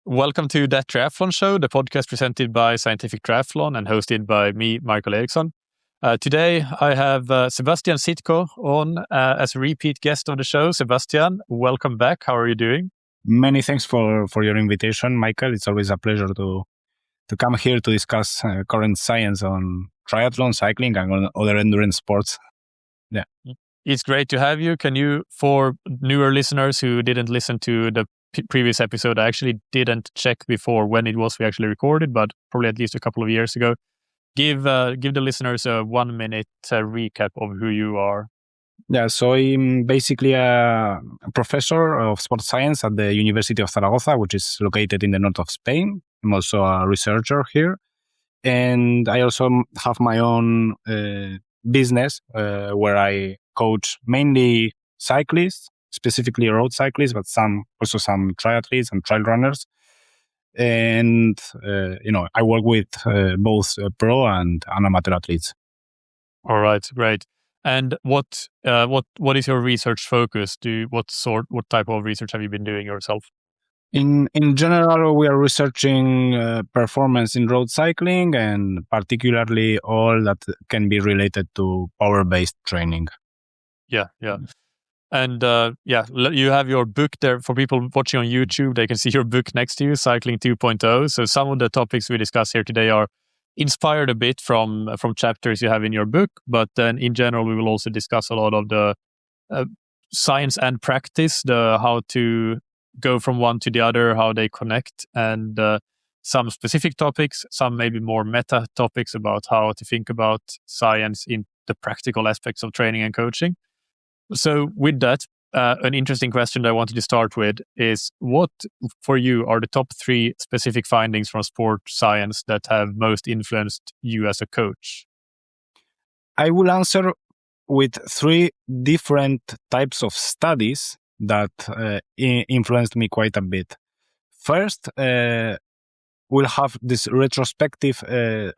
Welcome to That Triathlon Show, the podcast presented by Scientific Triathlon and hosted by me, Michael Eriksson. Today, I have Sebastian Sitko on as a repeat guest on the show. Sebastian, welcome back. How are you doing? Many thanks for your invitation, Michael. It's always a pleasure to come here to discuss current science on triathlon, cycling, and on other endurance sports. Yeah. It's great to have you. Can you, for newer listeners who didn't listen to the previous episode, I actually didn't check before when it was we actually recorded, but probably at least a couple of years ago. Give the listeners a 1 minute recap of who you are. Yeah, so I'm basically a professor of sports science at the University of Zaragoza, which is located in the north of Spain. I'm also a researcher here. And I also have my own business where I coach mainly cyclists, specifically road cyclists, but also some triathletes and trail runners. And, I work with both pro and amateur athletes. All right, great. And what is your research focus? What type of research have you been doing yourself? In general, we are researching performance in road cycling and particularly all that can be related to power-based training. Yeah. And you have your book there. For people watching on YouTube, they can see your book next to you, Cycling 2.0. So some of the topics we discuss here today are inspired a bit from chapters you have in your book, but then in general, we will also discuss a lot of the science and practice, the how to go from one to the other, how they connect, and some specific topics, some maybe more meta topics about how to think about science in the practical aspects of training and coaching. So with that, an interesting question that I wanted to start with is, what for you are the top 3 specific findings from sport science that have most influenced you as a coach? I will answer with 3 different types of studies that influenced me quite a bit. First, we'll have this retrospective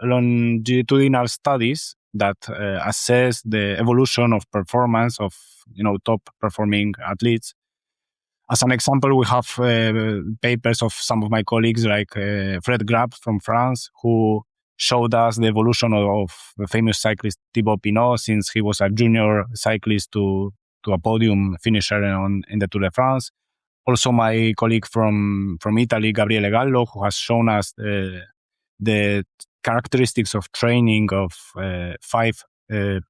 longitudinal studies that assess the evolution of performance of top performing athletes. As an example, we have papers of some of my colleagues like Fred Grab from France, who showed us the evolution of the famous cyclist Thibaut Pinot since he was a junior cyclist to a podium finisher in the Tour de France. Also, my colleague from Italy, Gabriele Gallo, who has shown us the characteristics of training of 5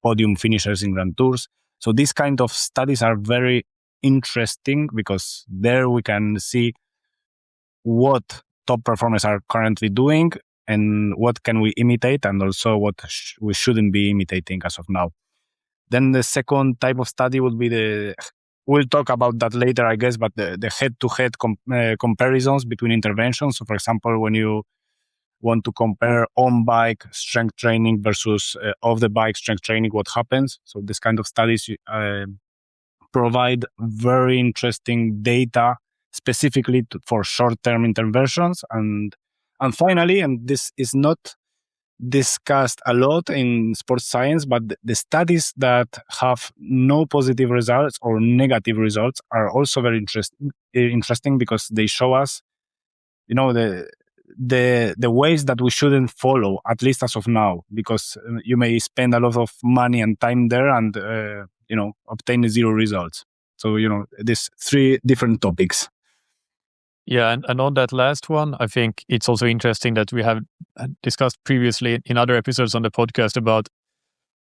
podium finishers in Grand Tours. So these kind of studies are very interesting because there we can see what top performers are currently doing and what can we imitate, and also what we shouldn't be imitating as of now. Then the second type of study would be we'll talk about that later, I guess, but the head-to-head comparisons between interventions. So, for example, when you want to compare on-bike strength training versus off-the-bike strength training, what happens? So this kind of studies provide very interesting data specifically for short-term interventions. And finally, and this is not discussed a lot in sports science, but the studies that have no positive results or negative results are also very interesting because they show us, the ways that we shouldn't follow, at least as of now, because you may spend a lot of money and time there and obtain 0 results. So these 3 different topics. Yeah, and on that last one, I think it's also interesting that we have discussed previously in other episodes on the podcast about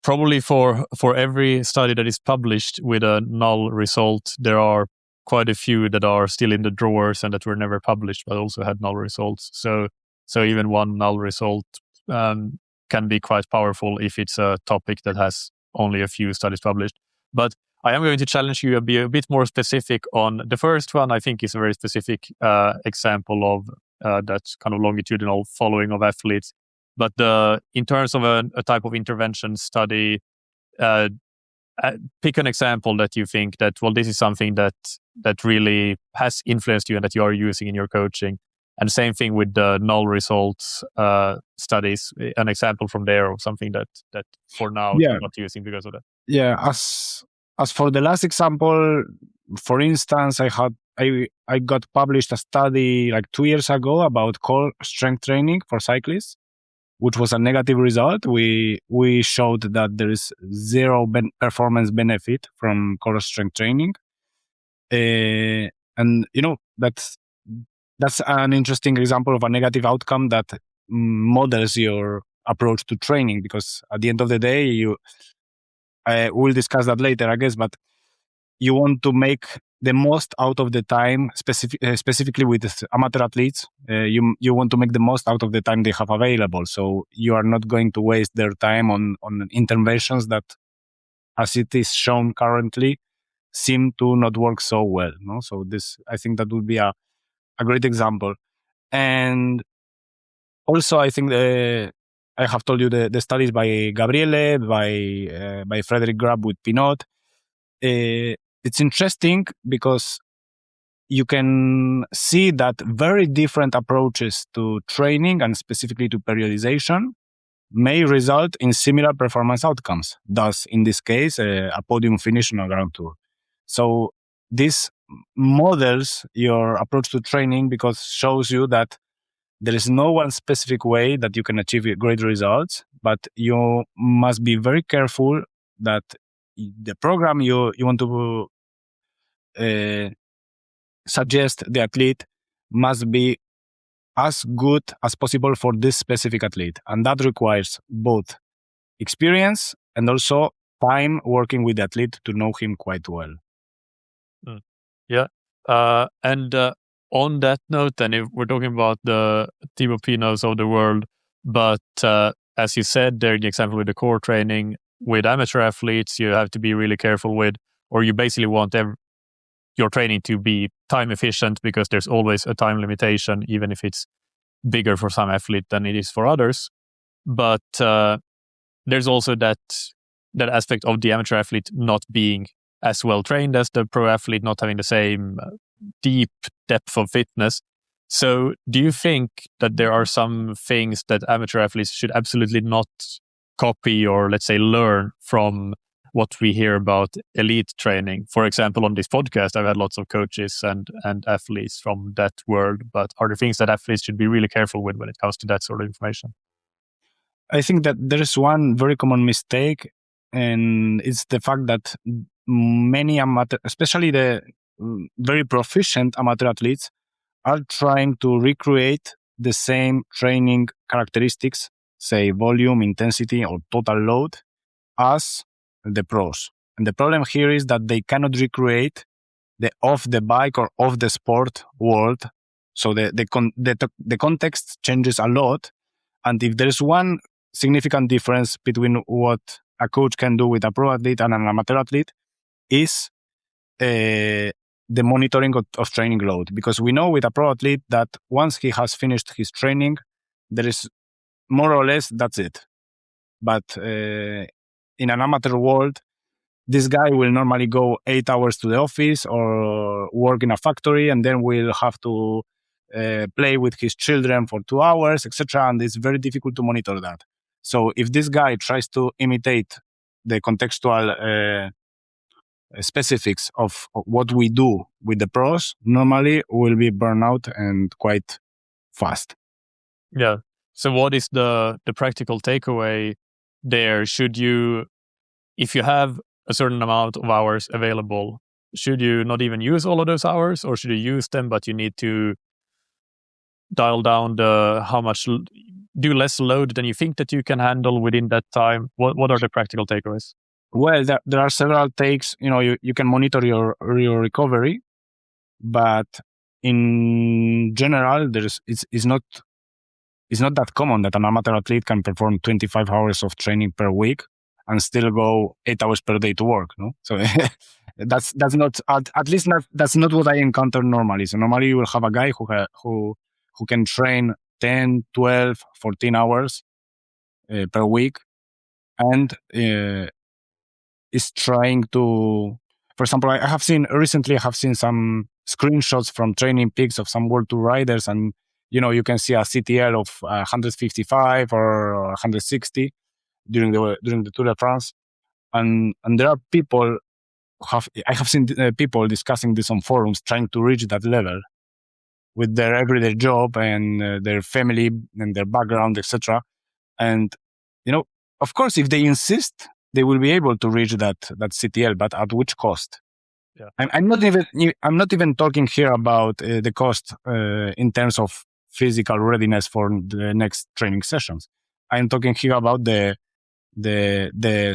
probably for every study that is published with a null result, there are quite a few that are still in the drawers and that were never published, but also had null results. So even one null result can be quite powerful if it's a topic that has only a few studies published. But I am going to challenge you to be a bit more specific on the first one. I think is a very specific example of that kind of longitudinal following of athletes. But in terms of a type of intervention study, pick an example that you think that, well, this is something that really has influenced you and that you are using in your coaching. And same thing with the null results studies, an example from there or something that for now you're not using because of that. Yeah, as for the last example, for instance, I had I got published a study like 2 years ago about core strength training for cyclists, which was a negative result. We showed that there is zero performance benefit from core strength training, and that's an interesting example of a negative outcome that models your approach to training. Because at the end of the day, we'll discuss that later, I guess, but you want to make the most out of the time, specifically with amateur athletes. You want to make the most out of the time they have available. So you are not going to waste their time on interventions that, as it is shown currently, seem to not work so well. No? So I think that would be a great example. And also, I think I have told you the studies by Gabriele, by Frederick Grab with Pinot. It's interesting because you can see that very different approaches to training and specifically to periodization may result in similar performance outcomes. Thus, in this case, a podium finish on a Grand Tour. So this models your approach to training because shows you that there is no one specific way that you can achieve great results, but you must be very careful that the program you want to suggest the athlete must be as good as possible for this specific athlete. And that requires both experience and also time working with the athlete to know him quite well. Yeah. And on that note, then, if we're talking about the Thibaut Pinots of the world, but as you said there, the example with the core training, with amateur athletes, you have to be really careful with, or you basically want your training to be time efficient because there's always a time limitation, even if it's bigger for some athlete than it is for others. But there's also that aspect of the amateur athlete not being as well trained as the pro athlete, not having the same deep depth of fitness. So do you think that there are some things that amateur athletes should absolutely not copy or, let's say, learn from what we hear about elite training? For example, on this podcast, I've had lots of coaches and athletes from that world, but are there things that athletes should be really careful with when it comes to that sort of information? I think that there is one very common mistake, and it's the fact that many amateur, especially the very proficient amateur athletes, are trying to recreate the same training characteristics, say volume, intensity, or total load, as the pros. And the problem here is that they cannot recreate the off the bike or off the sport world. So the context changes a lot. And if there's one significant difference between what a coach can do with a pro athlete and an amateur athlete, is the monitoring of training load. Because we know with a pro athlete that once he has finished his training, there is more or less, that's it. But in an amateur world, this guy will normally go 8 hours to the office or work in a factory, and then will have to play with his children for 2 hours, etc. And it's very difficult to monitor that. So if this guy tries to imitate the contextual specifics of what we do with the pros, normally will be burnout and quite fast. Yeah. So what is the practical takeaway there? Should you, if you have a certain amount of hours available, should you not even use all of those hours, or should you use them, but you need to dial down do less load than you think that you can handle within that time? What are the practical takeaways? Well, there are several takes. You can monitor your recovery, but in general, it's not that common that an amateur athlete can perform 25 hours of training per week and still go 8 hours per day to work. No, so that's not, at least that's not what I encounter normally. So normally you will have a guy who can train 10, 12, 14 hours per week, and is trying to, for example, I have seen some screenshots from training peaks of some World Tour riders, and you can see a CTL of 155 or 160 during the Tour de France, and there are people I have seen people discussing this on forums, trying to reach that level with their everyday job and their family and their background, etc. And of course, if they insist, they will be able to reach that CTL, but at which cost? Yeah. I'm not even talking here about the cost in terms of physical readiness for the next training sessions. I'm talking here about the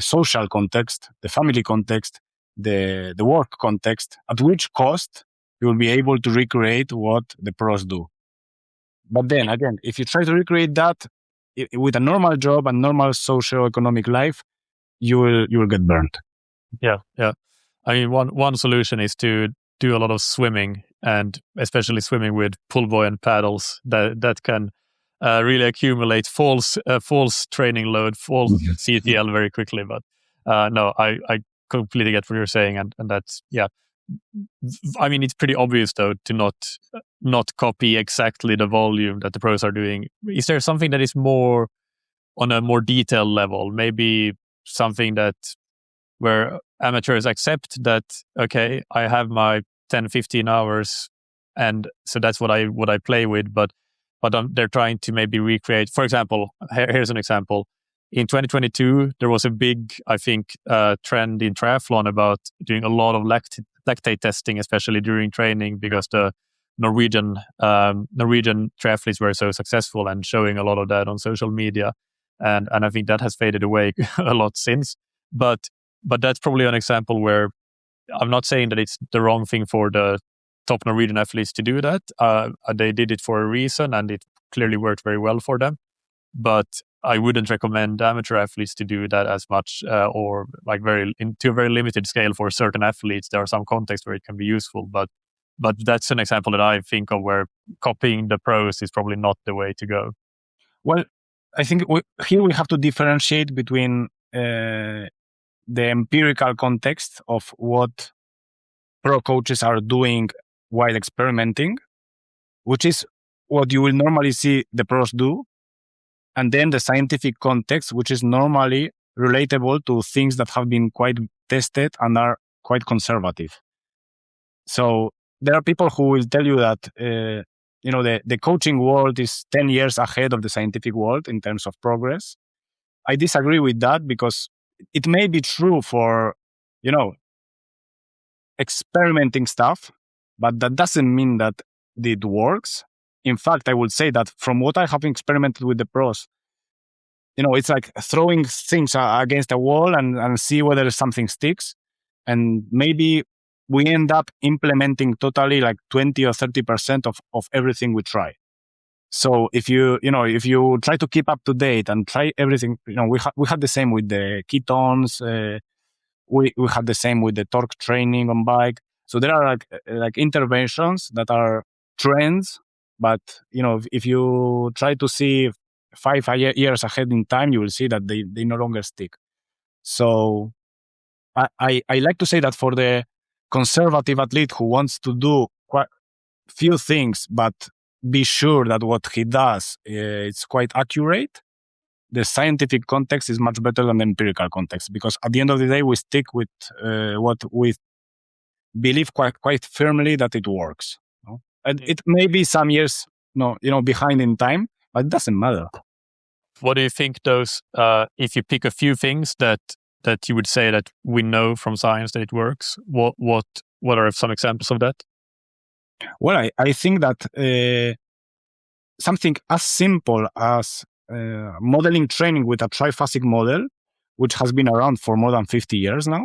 social context, the family context, the work context, at which cost you will be able to recreate what the pros do. But then again, if you try to recreate that with a normal job and normal socio-economic life, you will get burnt. Yeah. I mean, one solution is to do a lot of swimming, and especially swimming with pull buoy and paddles that can really accumulate false training load, false CTL very quickly. But no, I completely get what you're saying, and that's I mean, it's pretty obvious though to not copy exactly the volume that the pros are doing. Is there something that is more on a more detailed level? Maybe something that where amateurs accept that, okay, I have my 10-15 hours, and so that's what I play with, but they're trying to maybe recreate. For example, here's an example. In 2022, there was a big, I think, trend in triathlon about doing a lot of lactate testing, especially during training, because the Norwegian triathletes were so successful and showing a lot of that on social media, and I think that has faded away a lot since. But that's probably an example where I'm not saying that it's the wrong thing for the top Norwegian athletes to do that. They did it for a reason, and it clearly worked very well for them. But I wouldn't recommend amateur athletes to do that as much, or like to a very limited scale for certain athletes. There are some contexts where it can be useful, but that's an example that I think of where copying the pros is probably not the way to go. Well, I think here we have to differentiate between the empirical context of what pro coaches are doing while experimenting, which is what you will normally see the pros do, and then the scientific context, which is normally relatable to things that have been quite tested and are quite conservative. So there are people who will tell you that the coaching world is 10 years ahead of the scientific world in terms of progress. I disagree with that, because it may be true for experimenting stuff, but that doesn't mean that it works. In fact, I would say that from what I have experimented with the pros, it's like throwing things against a wall and see whether something sticks. And maybe we end up implementing totally like 20 or 30% of everything we try. So if you try to keep up to date and try everything, we had the same with the ketones. We had the same with the torque training on bike. So there are like interventions that are trends, but if you try to see 5 years ahead in time, you will see that they no longer stick. So I like to say that for the conservative athlete who wants to do quite few things, but be sure that what he does is quite accurate, the scientific context is much better than the empirical context, because at the end of the day, we stick with what we believe quite firmly that it works. And it may be some years behind in time, but it doesn't matter. What do you think those, if you pick a few things that you would say that we know from science that it works, what are some examples of that? Well, I think that something as simple as modeling training with a triphasic model, which has been around for more than 50 years now,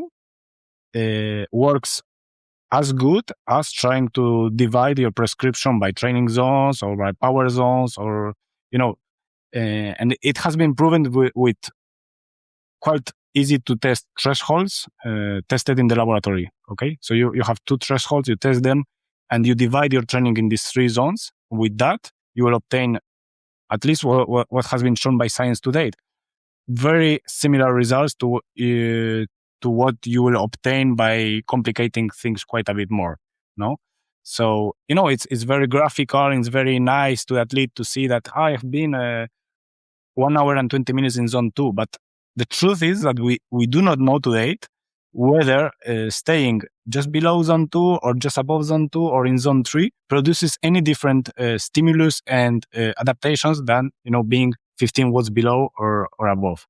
works as good as trying to divide your prescription by training zones or by power zones, or and it has been proven with quite easy to test thresholds tested in the laboratory. Okay, so you have 2 thresholds, you test them, and you divide your training in these 3 zones. With that, you will obtain at least what has been shown by science to date, very similar results to what you will obtain by complicating things quite a bit more. No, so it's very graphical and it's very nice to athlete to see that I have been 1 hour and 20 minutes in zone 2, but the truth is that we do not know to date whether staying just below zone 2 or just above zone 2 or in zone 3 produces any different stimulus and adaptations than being 15 watts below or above.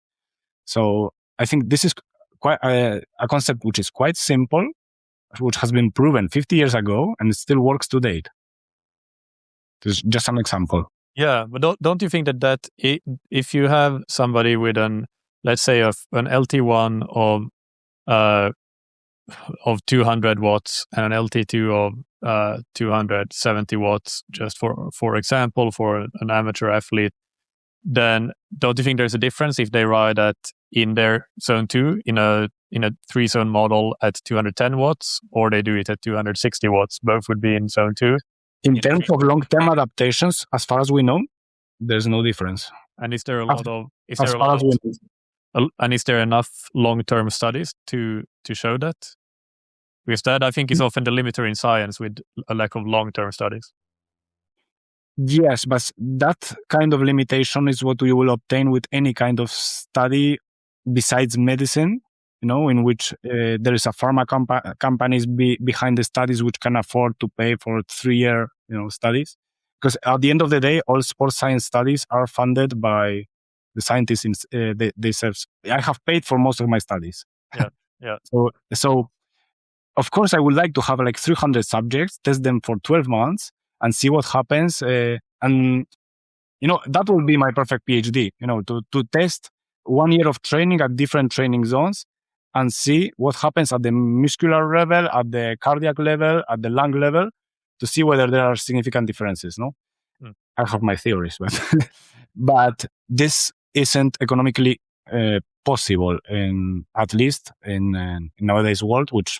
So I think this is quite a concept which is quite simple, which has been proven 50 years ago and it still works to date. This is just an example. Yeah, but don't you think that if you have somebody with let's say an LT1 of 200 watts and an LT2 of 270 watts, just for example, for an amateur athlete, then don't you think there's a difference if they ride in their zone 2 in a 3-zone model at 210 watts, or they do it at 260 watts? Both would be in zone 2. In terms of long-term adaptations, as far as we know, there's no difference. And is there enough long-term studies to show that? Because that, I think, is often the limiter in science, with a lack of long-term studies. Yes, but that kind of limitation is what we will obtain with any kind of study besides medicine, in which there is a pharma companies behind the studies which can afford to pay for 3-year, studies. Because at the end of the day, all sports science studies are funded by the scientists themselves. I have paid for most of my studies. Yeah. So of course, I would like to have like 300 subjects, test them for 12 months, and see what happens. And that will be my perfect PhD. To test 1 year of training at different training zones and see what happens at the muscular level, at the cardiac level, at the lung level, to see whether there are significant differences. No, I have my theories, but this isn't economically possible, at least in nowadays world, which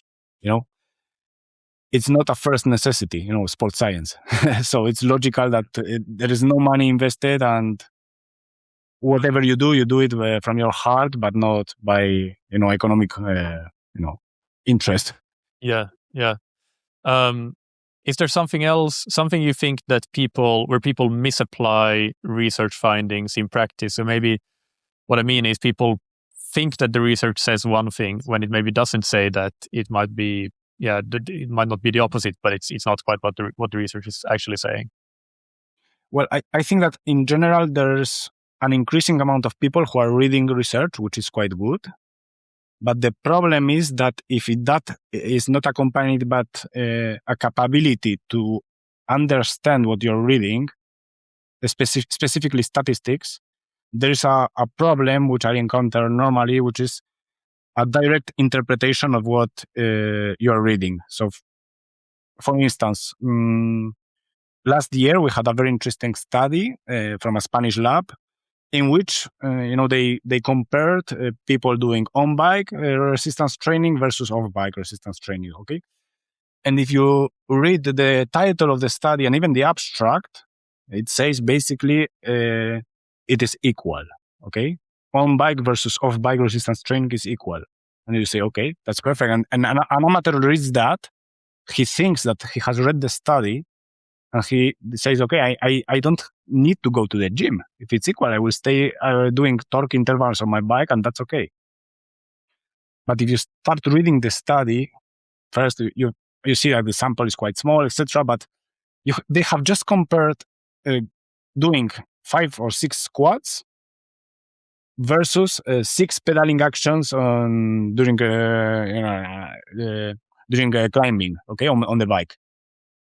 it's not a first necessity, sports science. So it's logical that there is no money invested, and whatever you do it from your heart, but not by economic interest. Yeah. Is there something else, something you think that where people misapply research findings in practice? So maybe what I mean is people think that the research says one thing when it maybe doesn't say that. It might be, it might not be the opposite, but it's not quite what the research is actually saying. Well, I think that in general, there's an increasing amount of people who are reading research, which is quite good. But the problem is that if that is not accompanied by a capability to understand what you're reading, specifically statistics, there is a problem which I encounter normally, which is a direct interpretation of what you're reading. So, for instance, last year we had a very interesting study from a Spanish lab in which they compared people doing on-bike resistance training versus off-bike resistance training. Okay, and if you read the title of the study and even the abstract, it says basically it is equal. Okay, on-bike versus off-bike resistance training is equal, and you say, okay, that's perfect. And an amateur reads that, he thinks that he has read the study. And he says, okay, I don't need to go to the gym. If it's equal, I will stay doing torque intervals on my bike, and that's okay. But if you start reading the study, first you see that the sample is quite small, etc. But they have just compared doing 5 or 6 squats versus 6 pedaling actions during climbing, okay, on the bike.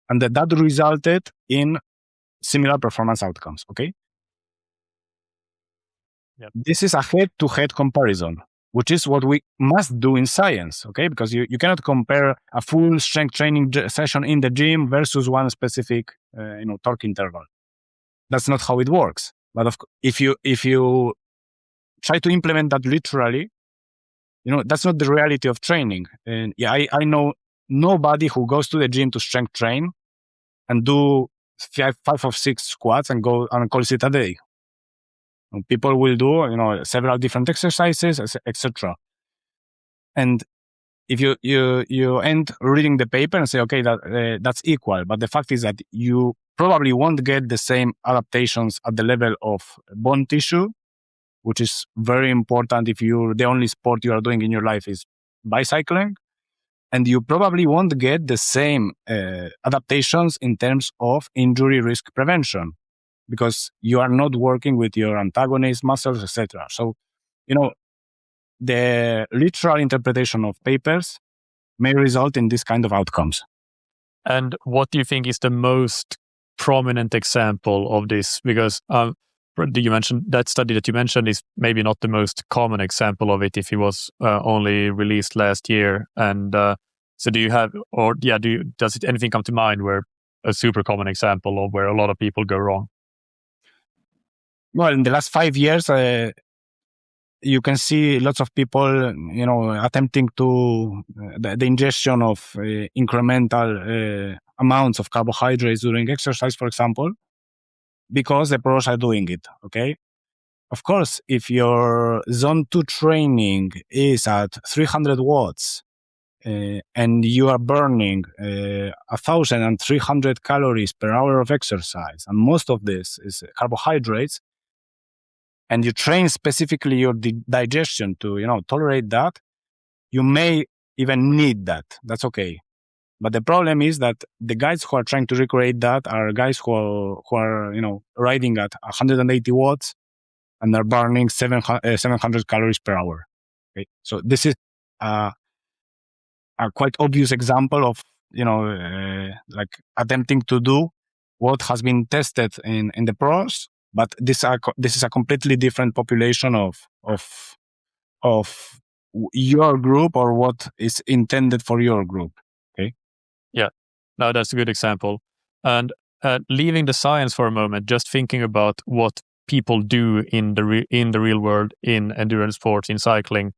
And that resulted in similar performance outcomes, okay? Yep. This is a head-to-head comparison, which is what we must do in science, okay? Because you cannot compare a full strength training session in the gym versus one specific, torque interval. That's not how it works. But if you try to implement that literally, that's not the reality of training. And I know nobody who goes to the gym to strength train and do 5 or 6 squats and go and calls it a day. And people will do, several different exercises, etc. And if you end reading the paper and say, okay, that's equal, but the fact is that you probably won't get the same adaptations at the level of bone tissue, which is very important if the only sport you are doing in your life is bicycling, and you probably won't get the same adaptations in terms of injury risk prevention because you are not working with your antagonist muscles, etc. So, the literal interpretation of papers may result in this kind of outcomes. And what do you think is the most prominent example of this? Because you mentioned that study that you mentioned is maybe not the most common example of it if it was only released last year. And so do you have, or yeah, does it anything come to mind where a super common example of where a lot of people go wrong? Well, in the last 5 years, you can see lots of people, attempting to the ingestion of incremental amounts of carbohydrates during exercise, for example, because the pros are doing it. Okay. Of course, if your zone 2 training is at 300 watts and you are burning 1,300 calories per hour of exercise, and most of this is carbohydrates, and you train specifically your digestion to, tolerate that, you may even need that. That's okay. But the problem is that the guys who are trying to recreate that are guys who are riding at 180 watts and are burning 700 calories per hour. Okay? So this is a quite obvious example of, like attempting to do what has been tested in the pros, but this is a completely different population of your group or what is intended for your group. Okay. Yeah, no, that's a good example. And leaving the science for a moment, just thinking about what people do in the real world in endurance sports, in cycling.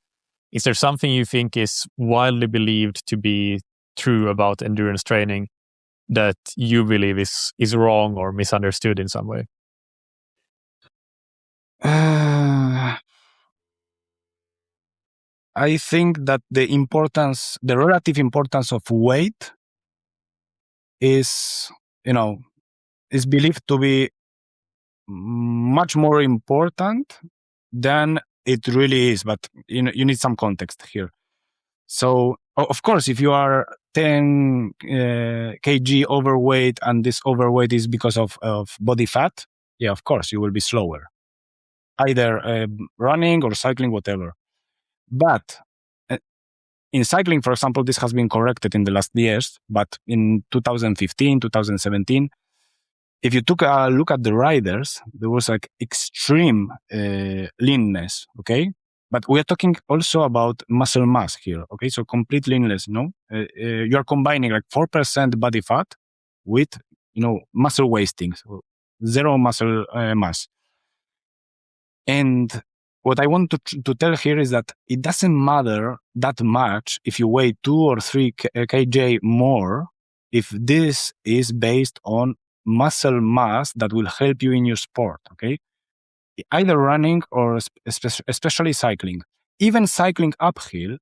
Is there something you think is widely believed to be true about endurance training that you believe is wrong or misunderstood in some way? I think that the relative importance of weight is believed to be much more important than it really is. But you need some context here. So, of course, if you are 10 kg overweight and this overweight is because of body fat, yeah, of course, you will be slower, either running or cycling, whatever. But in cycling, for example, this has been corrected in the last years, but in 2015, 2017, if you took a look at the riders, there was like extreme leanness, okay? But we are talking also about muscle mass here, okay? So complete leanness, you're combining like 4% body fat with, muscle wasting, so zero muscle mass. And what I want to tell here is that it doesn't matter that much if you weigh 2 or 3 kg more, if this is based on muscle mass that will help you in your sport, okay? Either running or especially cycling. Even cycling uphill,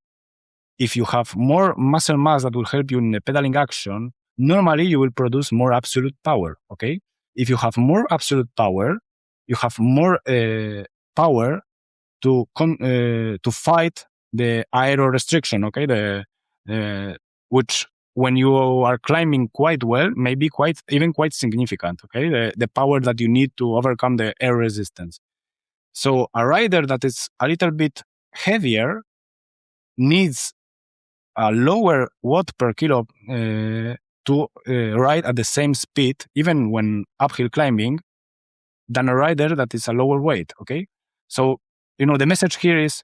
if you have more muscle mass that will help you in the pedaling action, normally you will produce more absolute power, okay? If you have more absolute power, you have more power to fight the aero restriction, okay? Which when you are climbing quite well, may be quite significant, okay? The power that you need to overcome the air resistance. So a rider that is a little bit heavier needs a lower watt per kilo to ride at the same speed, even when uphill climbing, than a rider that is a lower weight, okay? So, the message here is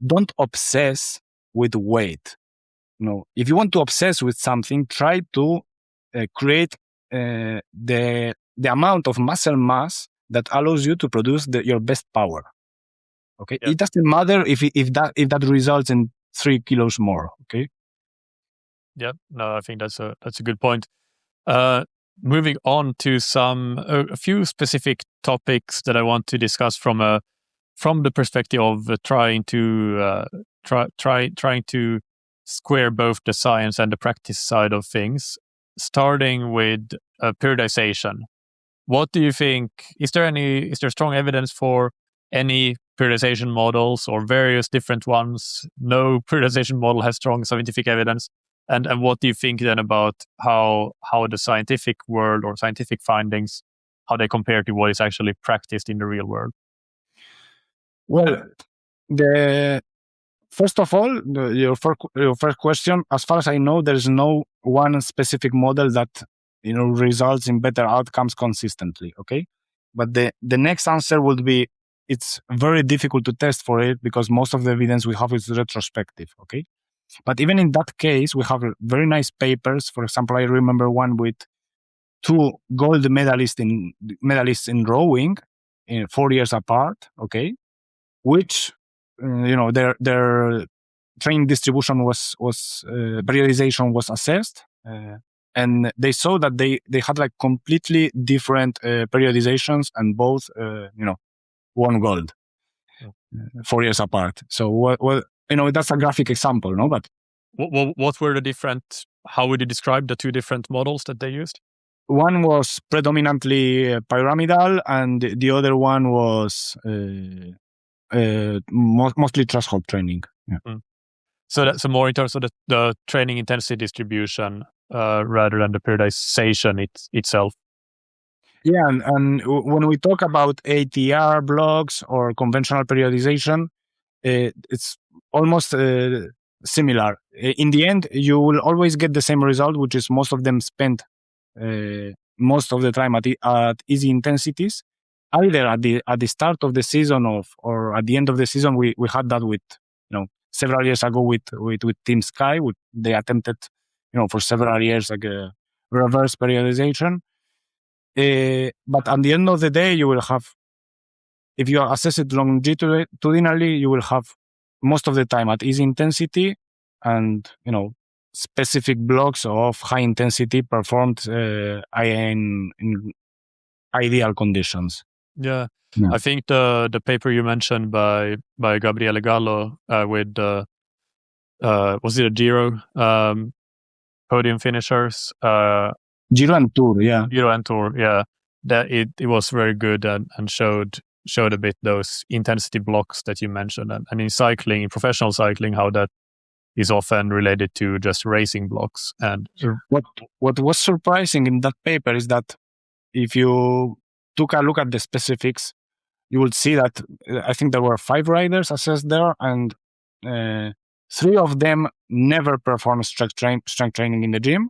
don't obsess with weight. If you want to obsess with something, try to create the amount of muscle mass that allows you to produce your best power. Okay, yeah. It doesn't matter if that results in 3 kilos more. Okay. Yeah, no, I think that's a good point. Moving on to a few specific topics that I want to discuss from the perspective of trying to square both the science and the practice side of things. Starting with periodization. What do you think? Is there strong evidence for any periodization models or various different ones. No periodization model has strong scientific evidence. And what do you think then about how the scientific world or scientific findings, how they compare to what is actually practiced in the real world? Well, first of all, your first question, as far as I know, there's no one specific model that results in better outcomes consistently. Okay, but the next answer would be it's very difficult to test for it because most of the evidence we have is retrospective. Okay, but even in that case, we have very nice papers. For example, I remember one with 2 gold medalists in rowing, 4 years apart. Okay, which their training distribution was periodization was assessed, and they saw that they had like completely different periodizations, and both won gold 4 years apart. So what that's a graphic example, no? But what were the different? How would you describe the 2 different models that they used? One was predominantly pyramidal, and the other one was mostly threshold training. Yeah. So that's more in terms of the training intensity distribution rather than the periodization itself. Yeah, and when we talk about ATR blocks or conventional periodization, it's almost similar. In the end, you will always get the same result, which is most of them spend most of the time at easy intensities, either at the start of the season or at the end of the season. We had that with several years ago with Team Sky. They attempted for several years like a reverse periodization. But at the end of the day, you will have, if you assess it longitudinally, you will have most of the time at easy intensity and specific blocks of high intensity performed in ideal conditions. Yeah. I think the paper you mentioned by Gabriele Gallo with was it a Giro podium finishers? Giro and Tour, yeah. Giro and Tour, yeah. That it was very good and showed a bit those intensity blocks that you mentioned, and in cycling, in professional cycling, how that is often related to just racing blocks. And what was surprising in that paper is that if you took a look at the specifics, you would see that I think there were 5 riders assessed there, and 3 of them never performed strength training in the gym,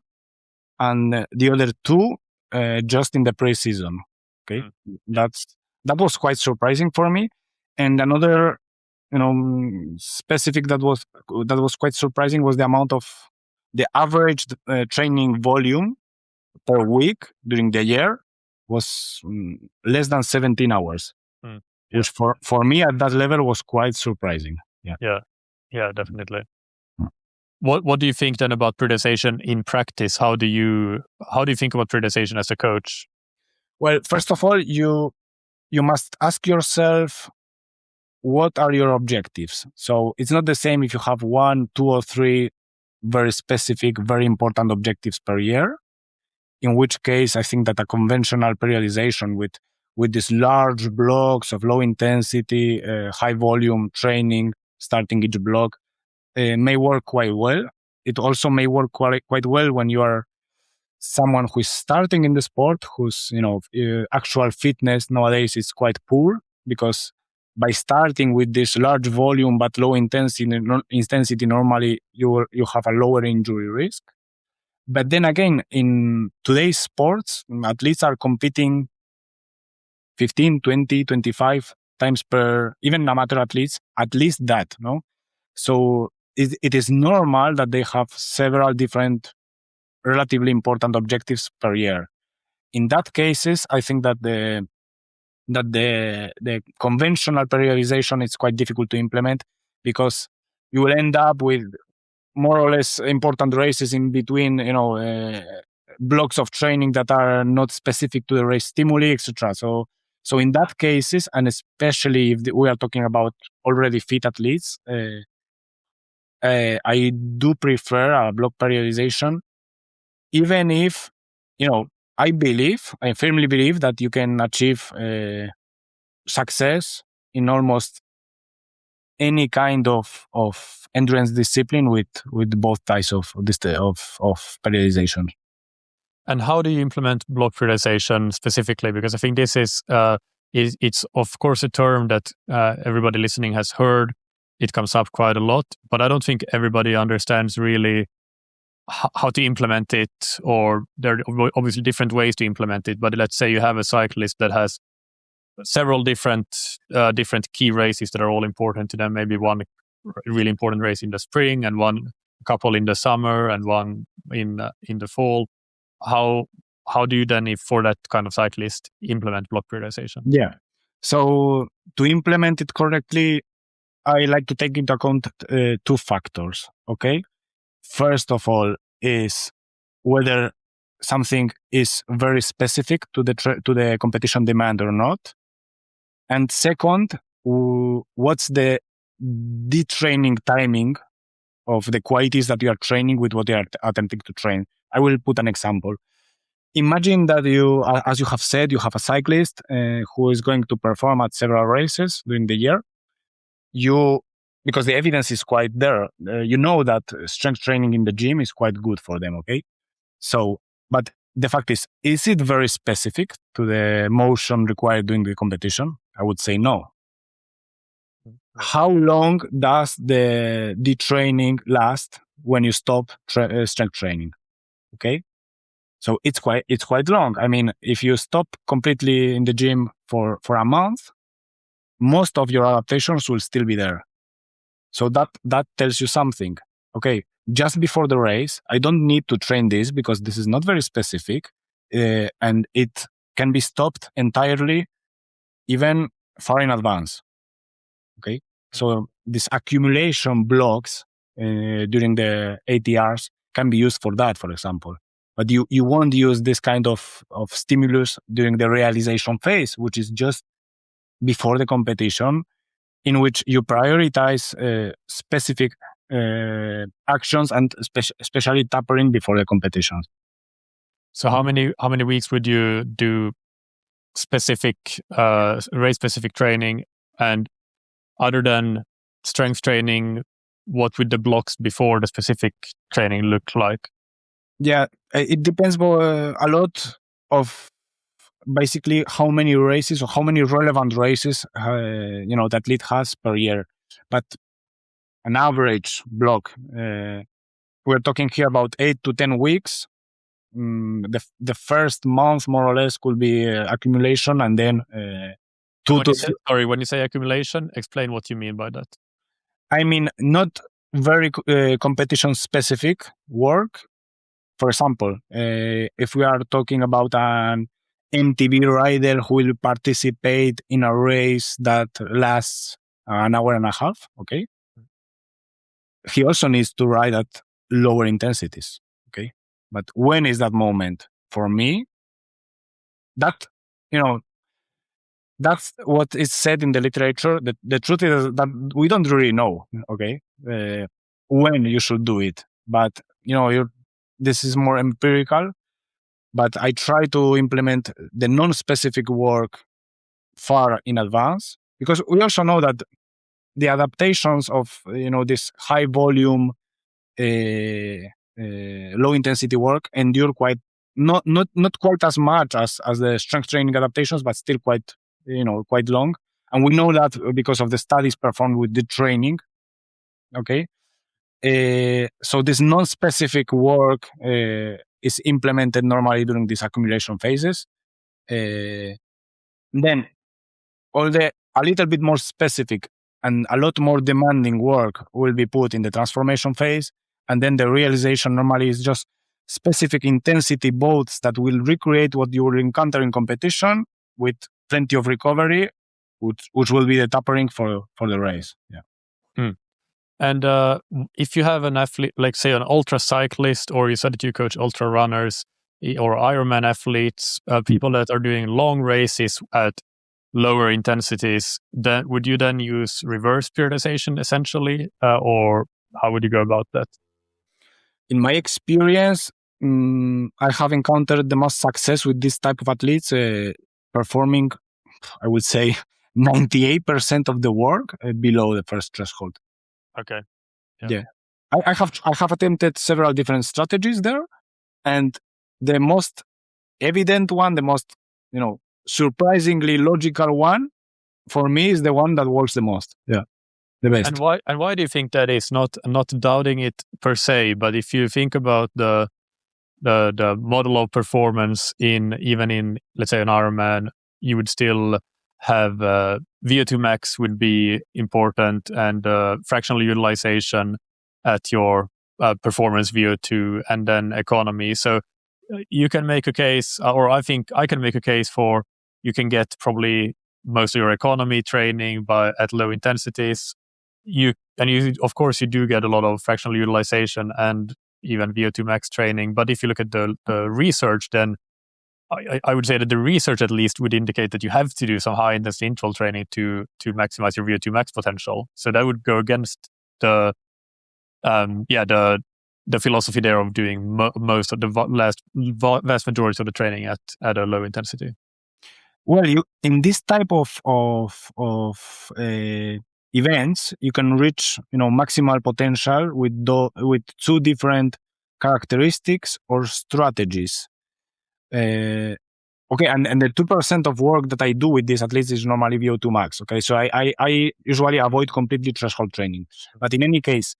and the other 2 just in the pre-season. Okay, that was quite surprising for me. And another specific that was quite surprising was the amount of the average training volume per week during the year was less than 17 hours, which for me at that level was quite surprising. Yeah, definitely. What do you think then about periodization in practice? How do you think about periodization as a coach? Well, first of all, you must ask yourself, what are your objectives? So it's not the same if you have 1, 2, or 3 very specific, very important objectives per year, in which case I think that a conventional periodization with these large blocks of low intensity, high volume training, starting each block, may work quite well. It also may work quite well when you are someone who is starting in the sport, whose actual fitness nowadays is quite poor, because by starting with this large volume but low intensity, normally you have a lower injury risk. But then again, in today's sports, athletes are competing 15, 20, 25 times per, even amateur athletes, at least that, no? So it is normal that they have several different relatively important objectives per year. In that cases, I think that the conventional periodization is quite difficult to implement, because you will end up with more or less important races in between, blocks of training that are not specific to the race stimuli, etc. So in that cases, and especially if we are talking about already fit athletes, I do prefer a block periodization, even if, I firmly believe that you can achieve success in almost any kind of endurance discipline with both types of periodization. And how do you implement block periodization specifically? Because I think this is it's of course a term that everybody listening has heard. It comes up quite a lot, but I don't think everybody understands really how to implement it, or there are obviously different ways to implement it. But let's say you have a cyclist that has several different key races that are all important to them. Maybe one really important race in the spring, and one couple in the summer, and one in the fall. How do you then, if for that kind of cyclist, implement block periodization? Yeah. So to implement it correctly, I like to take into account two factors. Okay. First of all is whether something is very specific to the competition demand or not. And second, what's the detraining timing of the qualities that you are training with what you are attempting to train. I will put an example. Imagine that you, as you have said, you have a cyclist who is going to perform at several races during the year. Because the evidence is quite there, you know that strength training in the gym is quite good for them, okay? So, but the fact is it very specific to the motion required during the competition? I would say no. How long does the detraining last when you stop strength training? Okay. So it's quite long. I mean, if you stop completely in the gym for a month, most of your adaptations will still be there. So that tells you something. Okay. Just before the race, I don't need to train this because this is not very specific, and it can be stopped entirely, even far in advance. Okay. So these accumulation blocks during the ATRs can be used for that, for example. But you won't use this kind of stimulus during the realization phase, which is just before the competition, in which you prioritize specific actions and especially tapering before the competition. So how many weeks would you do specific race specific training? And other than strength training, what would the blocks before the specific training look like? Yeah, it depends a lot of basically how many races or how many relevant races that athlete has per year. But an average block, we're talking here about 8 to 10 weeks. The first month, more or less, could be accumulation, and then when you say accumulation, explain what you mean by that. I mean, not very competition specific work. For example, if we are talking about an MTB rider who will participate in a race that lasts an hour and a half, okay, he also needs to ride at lower intensities, okay? But when is that moment? For me, that's what is said in the literature. The truth is that we don't really know, okay, when you should do it. But, this is more empirical. But I try to implement the non-specific work far in advance, because we also know that the adaptations of this high volume, low intensity work endure quite not quite as much as the strength training adaptations, but still quite long. And we know that because of the studies performed with the training. Okay, so this non-specific work is implemented normally during these accumulation phases. Then a little bit more specific and a lot more demanding work will be put in the transformation phase. And then the realization normally is just specific intensity boats that will recreate what you will encounter in competition with plenty of recovery, which will be the tapering for the race. Yeah. And if you have an athlete, like say an ultra cyclist, or you said that you coach ultra runners or Ironman athletes, people that are doing long races at lower intensities, then would you then use reverse periodization essentially, or how would you go about that? In my experience, I have encountered the most success with this type of athletes performing, I would say, 98% of the work below the first threshold. Okay. Yeah. I have attempted several different strategies there, and the most evident one, the most surprisingly logical one for me is the one that works the most. Yeah, the best. And why do you think that is? Not doubting it per se, but if you think about the model of performance even in let's say an Ironman, you would still have VO2 max would be important, and fractional utilization at your performance VO2, and then economy. So you can make a case, or I think I can make a case for you can get probably most of your economy training at low intensities. You of course you do get a lot of fractional utilization and even VO2 max training. But if you look at the research, then I would say that the research at least would indicate that you have to do some high intensity interval training to maximize your VO2 max potential. So that would go against the philosophy there of doing most of the vast majority of the training at a low intensity. Well, in this type of events, you can reach maximal potential with two different characteristics or strategies. Okay, and the 2% of work that I do with this at least is normally VO2 max. Okay, so I usually avoid completely threshold training. But in any case,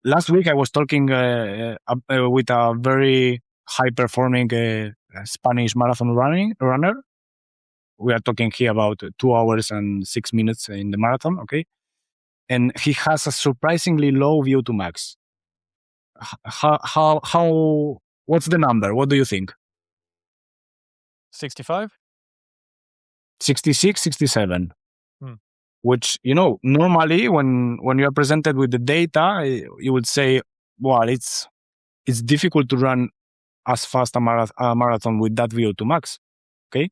last week I was talking with a very high performing Spanish marathon runner. We are talking here about 2 hours and 6 minutes in the marathon. Okay, and he has a surprisingly low VO2 max. How? What's the number? What do you think? 65? 66, 67. Which, normally when you are presented with the data, you would say, well, it's difficult to run as fast a marathon with that VO2 max. Okay.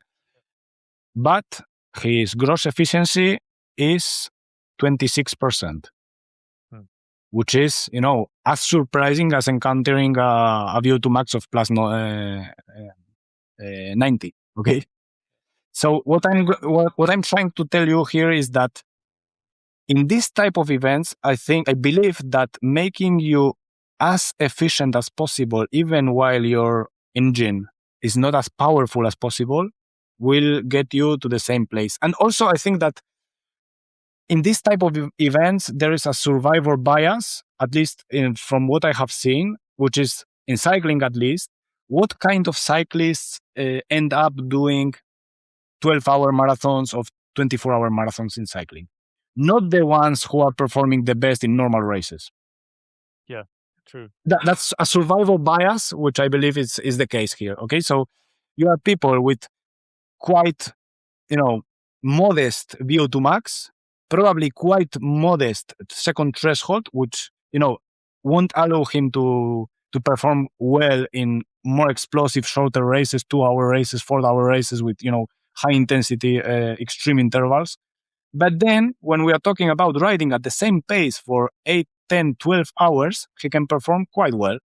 But his gross efficiency is 26%, which is, as surprising as encountering a VO2 max of plus 90. Okay. So what I'm trying to tell you here is that in this type of events, I believe that making you as efficient as possible, even while your engine is not as powerful as possible, will get you to the same place. And also, I think that in this type of events, there is a survivor bias, at least from what I have seen, which is in cycling at least. What kind of cyclists end up doing 12-hour marathons or 24-hour marathons in cycling? Not the ones who are performing the best in normal races. Yeah, true. That's a survival bias, which I believe is the case here. Okay, so you have people with quite, modest VO2 max, probably quite modest second threshold, which, won't allow him to perform well in more explosive, shorter races, 2-hour races, 4-hour races with, high intensity, extreme intervals. But then when we are talking about riding at the same pace for 8, 10, 12 hours, he can perform quite well.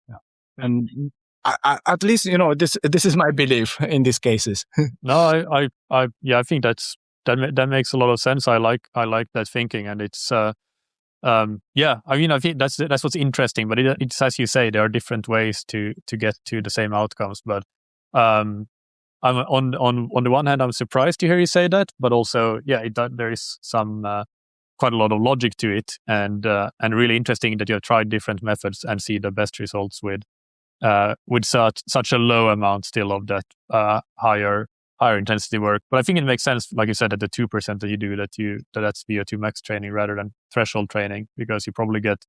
Yeah. And at least, this is my belief in these cases. No, I think that makes a lot of sense. I like that thinking, and it's I think that's what's interesting. But it's as you say, there are different ways to get to the same outcomes. But I'm on the one hand, I'm surprised to hear you say that, but also, there is some quite a lot of logic to it, and really interesting that you have tried different methods and see the best results with such a low amount still of that higher intensity work. But I think it makes sense, like you said, at the 2% that you do that's VO2 max training rather than threshold training, because you probably get,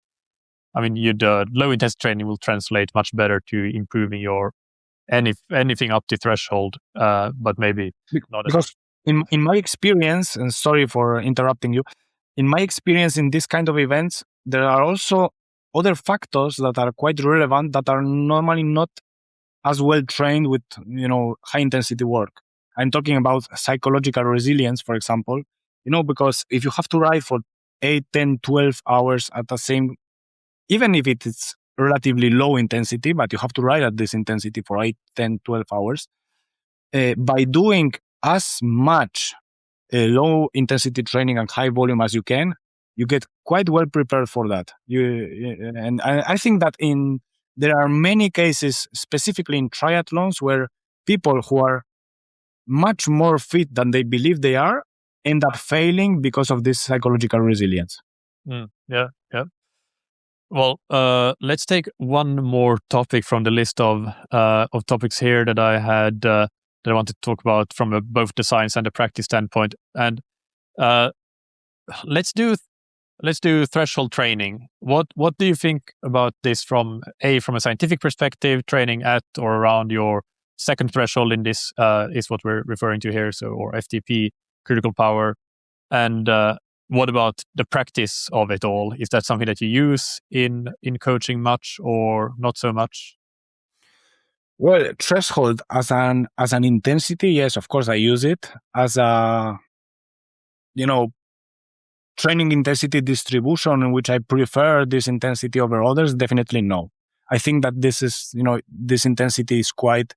the low intensity training will translate much better to improving your anything up to threshold, but maybe not. Because in my experience, and sorry for interrupting you, in my experience in this kind of events, there are also other factors that are quite relevant that are normally not as well trained with, high intensity work. I'm talking about psychological resilience, for example, because if you have to ride for 8, 10, 12 hours at the same, even if it's relatively low intensity, but you have to ride at this intensity for 8, 10, 12 hours, by doing as much low intensity training and high volume as you can, you get quite well prepared for that. And I think that there are many cases, specifically in triathlons, where people who are much more fit than they believe they are end up failing because of this psychological resilience. Yeah. Well, let's take one more topic from the list of topics here that I had that I wanted to talk about from both the science and the practice standpoint. And let's do threshold training. What do you think about this from a scientific perspective? Training at or around your second threshold in this is what we're referring to here. So, or FTP, critical power, and what about the practice of it all? Is that something that you use in coaching much or not so much? Well, threshold as an intensity, yes, of course I use it. As a training intensity distribution in which I prefer this intensity over others, definitely no. I think that this intensity is quite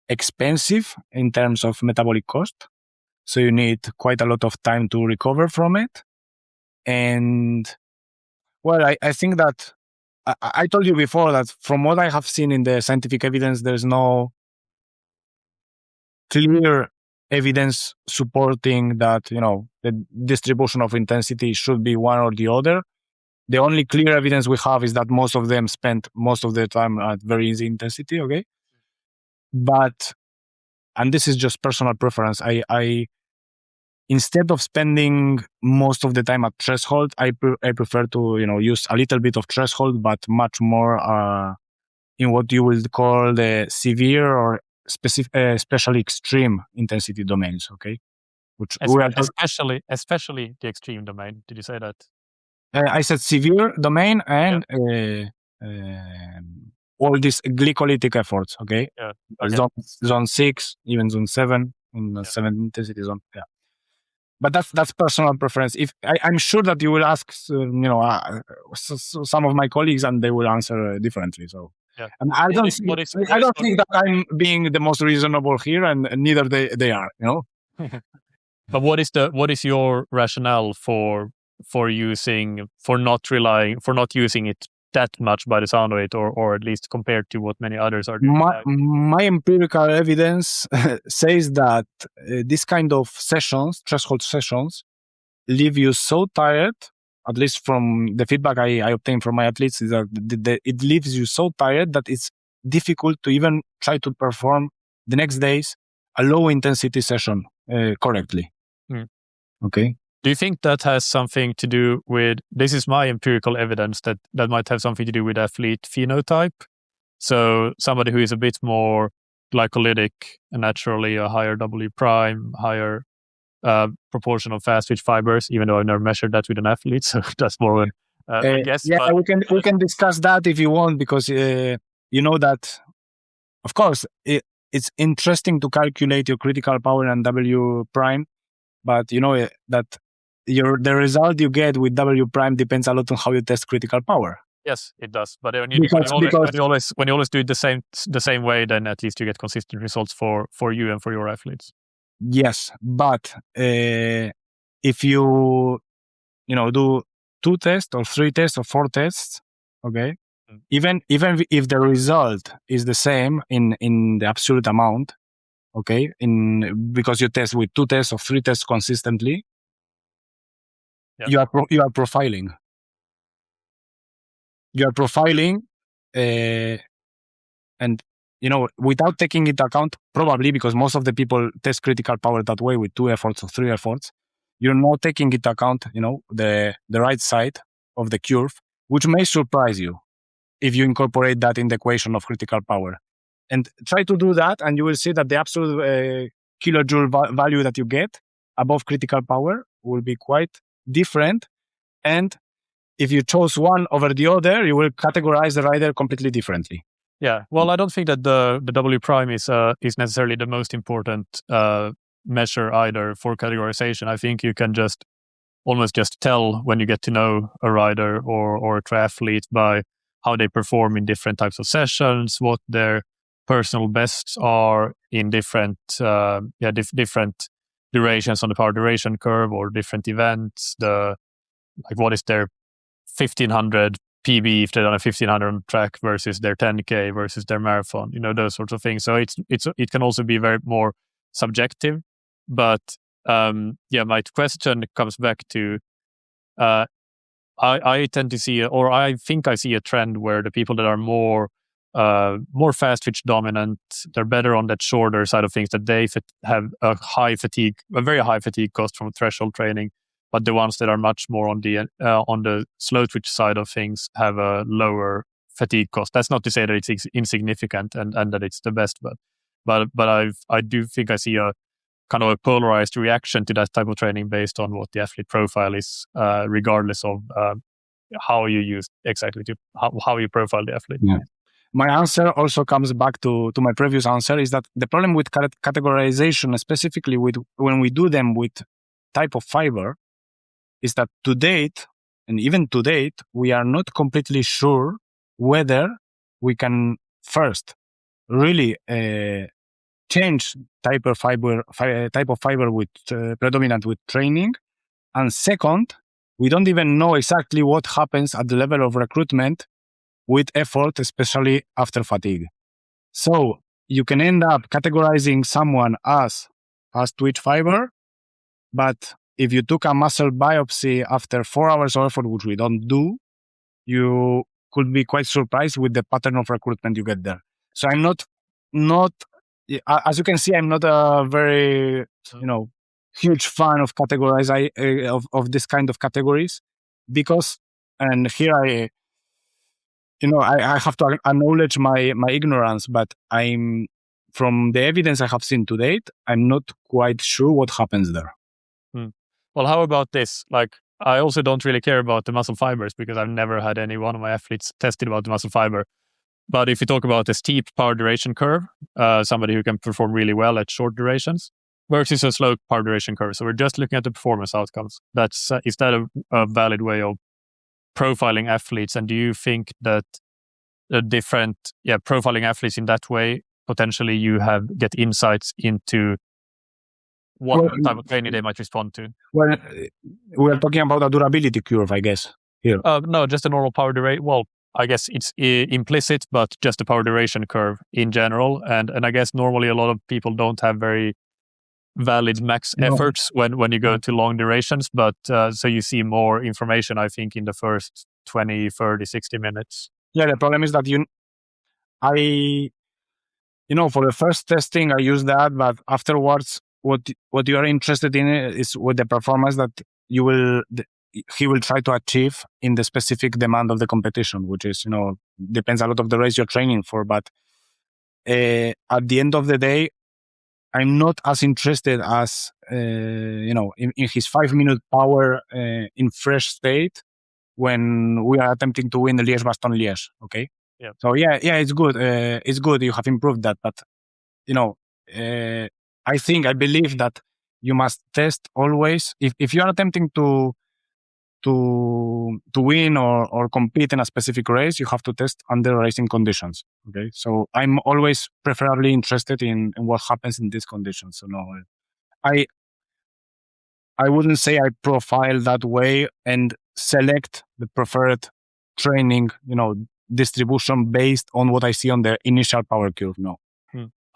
expensive in terms of metabolic cost. So you need quite a lot of time to recover from it. And well, I think that I told you before that from what I have seen in the scientific evidence, there's no clear evidence supporting that, the distribution of intensity should be one or the other. The only clear evidence we have is that most of them spend most of their time at very easy intensity, okay? But, and this is just personal preference, I instead of spending most of the time at threshold, I prefer to, use a little bit of threshold, but much more in what you would call the severe or especially extreme intensity domains, okay? Which especially the extreme domain. Did you say that? I said severe domain and all these glycolytic efforts, okay? Yeah. Okay. Zone 6, even zone 7, in the 7 intensity zone. Yeah. But that's personal preference. If I'm sure that you will ask, some of my colleagues, and they will answer differently. So, yeah. And I don't think that I'm being the most reasonable here, and neither they are. But what is your rationale for not using it that much by the sound of it, or at least compared to what many others are doing? My empirical evidence says that this kind of sessions, threshold sessions, leave you so tired, at least from the feedback I obtained from my athletes, is that it leaves you so tired that it's difficult to even try to perform the next days a low intensity session correctly. Okay. Do you think that has something to do with, this is my empirical evidence, that might have something to do with athlete phenotype? So somebody who is a bit more glycolytic and naturally a higher W prime, higher proportion of fast twitch fibers, even though I've never measured that with an athlete. So that's more a guess. Yeah, we can discuss that if you want, because that, of course, it's interesting to calculate your critical power and W prime, but that the result you get with W prime depends a lot on how you test critical power. Yes, it does. But when you always do it the same way, then at least you get consistent results for you and for your athletes. Yes, but if you do 2 tests or 3 tests or 4 tests, okay, even if the result is the same in the absolute amount, okay, because you test with 2 tests or 3 tests consistently, you are profiling. You are profiling, and without taking into account, probably because most of the people test critical power that way with 2 efforts or 3 efforts, you're not taking into account, the right side of the curve, which may surprise you if you incorporate that in the equation of critical power. And try to do that, and you will see that the absolute kilojoule value that you get above critical power will be quite different. And if you chose one over the other, you will categorize the rider completely differently. Yeah, well, I don't think that the W prime is necessarily the most important measure either for categorization. I think you can almost just tell when you get to know a rider or a triathlete by how they perform in different types of sessions, what their personal bests are in different different durations on the power duration curve or different events. Like what is their 1500 PB if they're on a 1500 on track versus their 10K versus their marathon, those sorts of things. So it can also be very more subjective. But my question comes back to I tend to see, or I think I see a trend where the people that are more fast twitch dominant, they're better on that shorter side of things, that they have a very high fatigue cost from threshold training. But the ones that are much more on the slow twitch side of things have a lower fatigue cost. That's not to say that it's insignificant and that it's the best, but I do think I see a kind of a polarized reaction to that type of training based on what the athlete profile is, regardless of how you use exactly to how you profile the athlete. Yeah. My answer also comes back to my previous answer, is that the problem with categorization, specifically when we do them with type of fiber, is that to date, we are not completely sure whether we can first really change type of fiber with predominant with training, and second, we don't even know exactly what happens at the level of recruitment with effort, especially after fatigue. So you can end up categorizing someone as twitch fiber, but if you took a muscle biopsy after 4 hours of effort, which we don't do, you could be quite surprised with the pattern of recruitment you get there. So I'm not, as you can see, I'm not a very, huge fan of of this kind of categories, because, and here I have to acknowledge my ignorance, but from the evidence I have seen to date, I'm not quite sure what happens there. Well, how about this? Like, I also don't really care about the muscle fibers because I've never had any one of my athletes tested about the muscle fiber. But if you talk about a steep power duration curve, somebody who can perform really well at short durations versus a slow power duration curve. So we're just looking at the performance outcomes. Is that a valid way of profiling athletes? And do you think that profiling athletes in that way, potentially you get insights into what type of training they might respond to? Well, we're talking about a durability curve, I guess, here. No, just a normal power duration. Well, I guess it's implicit, but just a power duration curve in general. And I guess normally a lot of people don't have very valid max efforts when you go to long durations. But so you see more information, I think, in the first 20, 30, 60 minutes. Yeah, the problem is that for the first testing, I use that, but afterwards, what you are interested in is with the performance that he will try to achieve in the specific demand of the competition, which is, depends a lot of the race you're training for. But at the end of the day, I'm not as interested as, in his 5-minute power in fresh state when we are attempting to win the Liège-Bastogne-Liège. Okay. Yeah. So yeah, it's good. It's good. You have improved that, but I believe that you must test always. If you are attempting to win or compete in a specific race, you have to test under racing conditions. Okay. So I'm always preferably interested in what happens in these conditions. So no, I wouldn't say I profile that way and select the preferred training, distribution based on what I see on the initial power curve. No.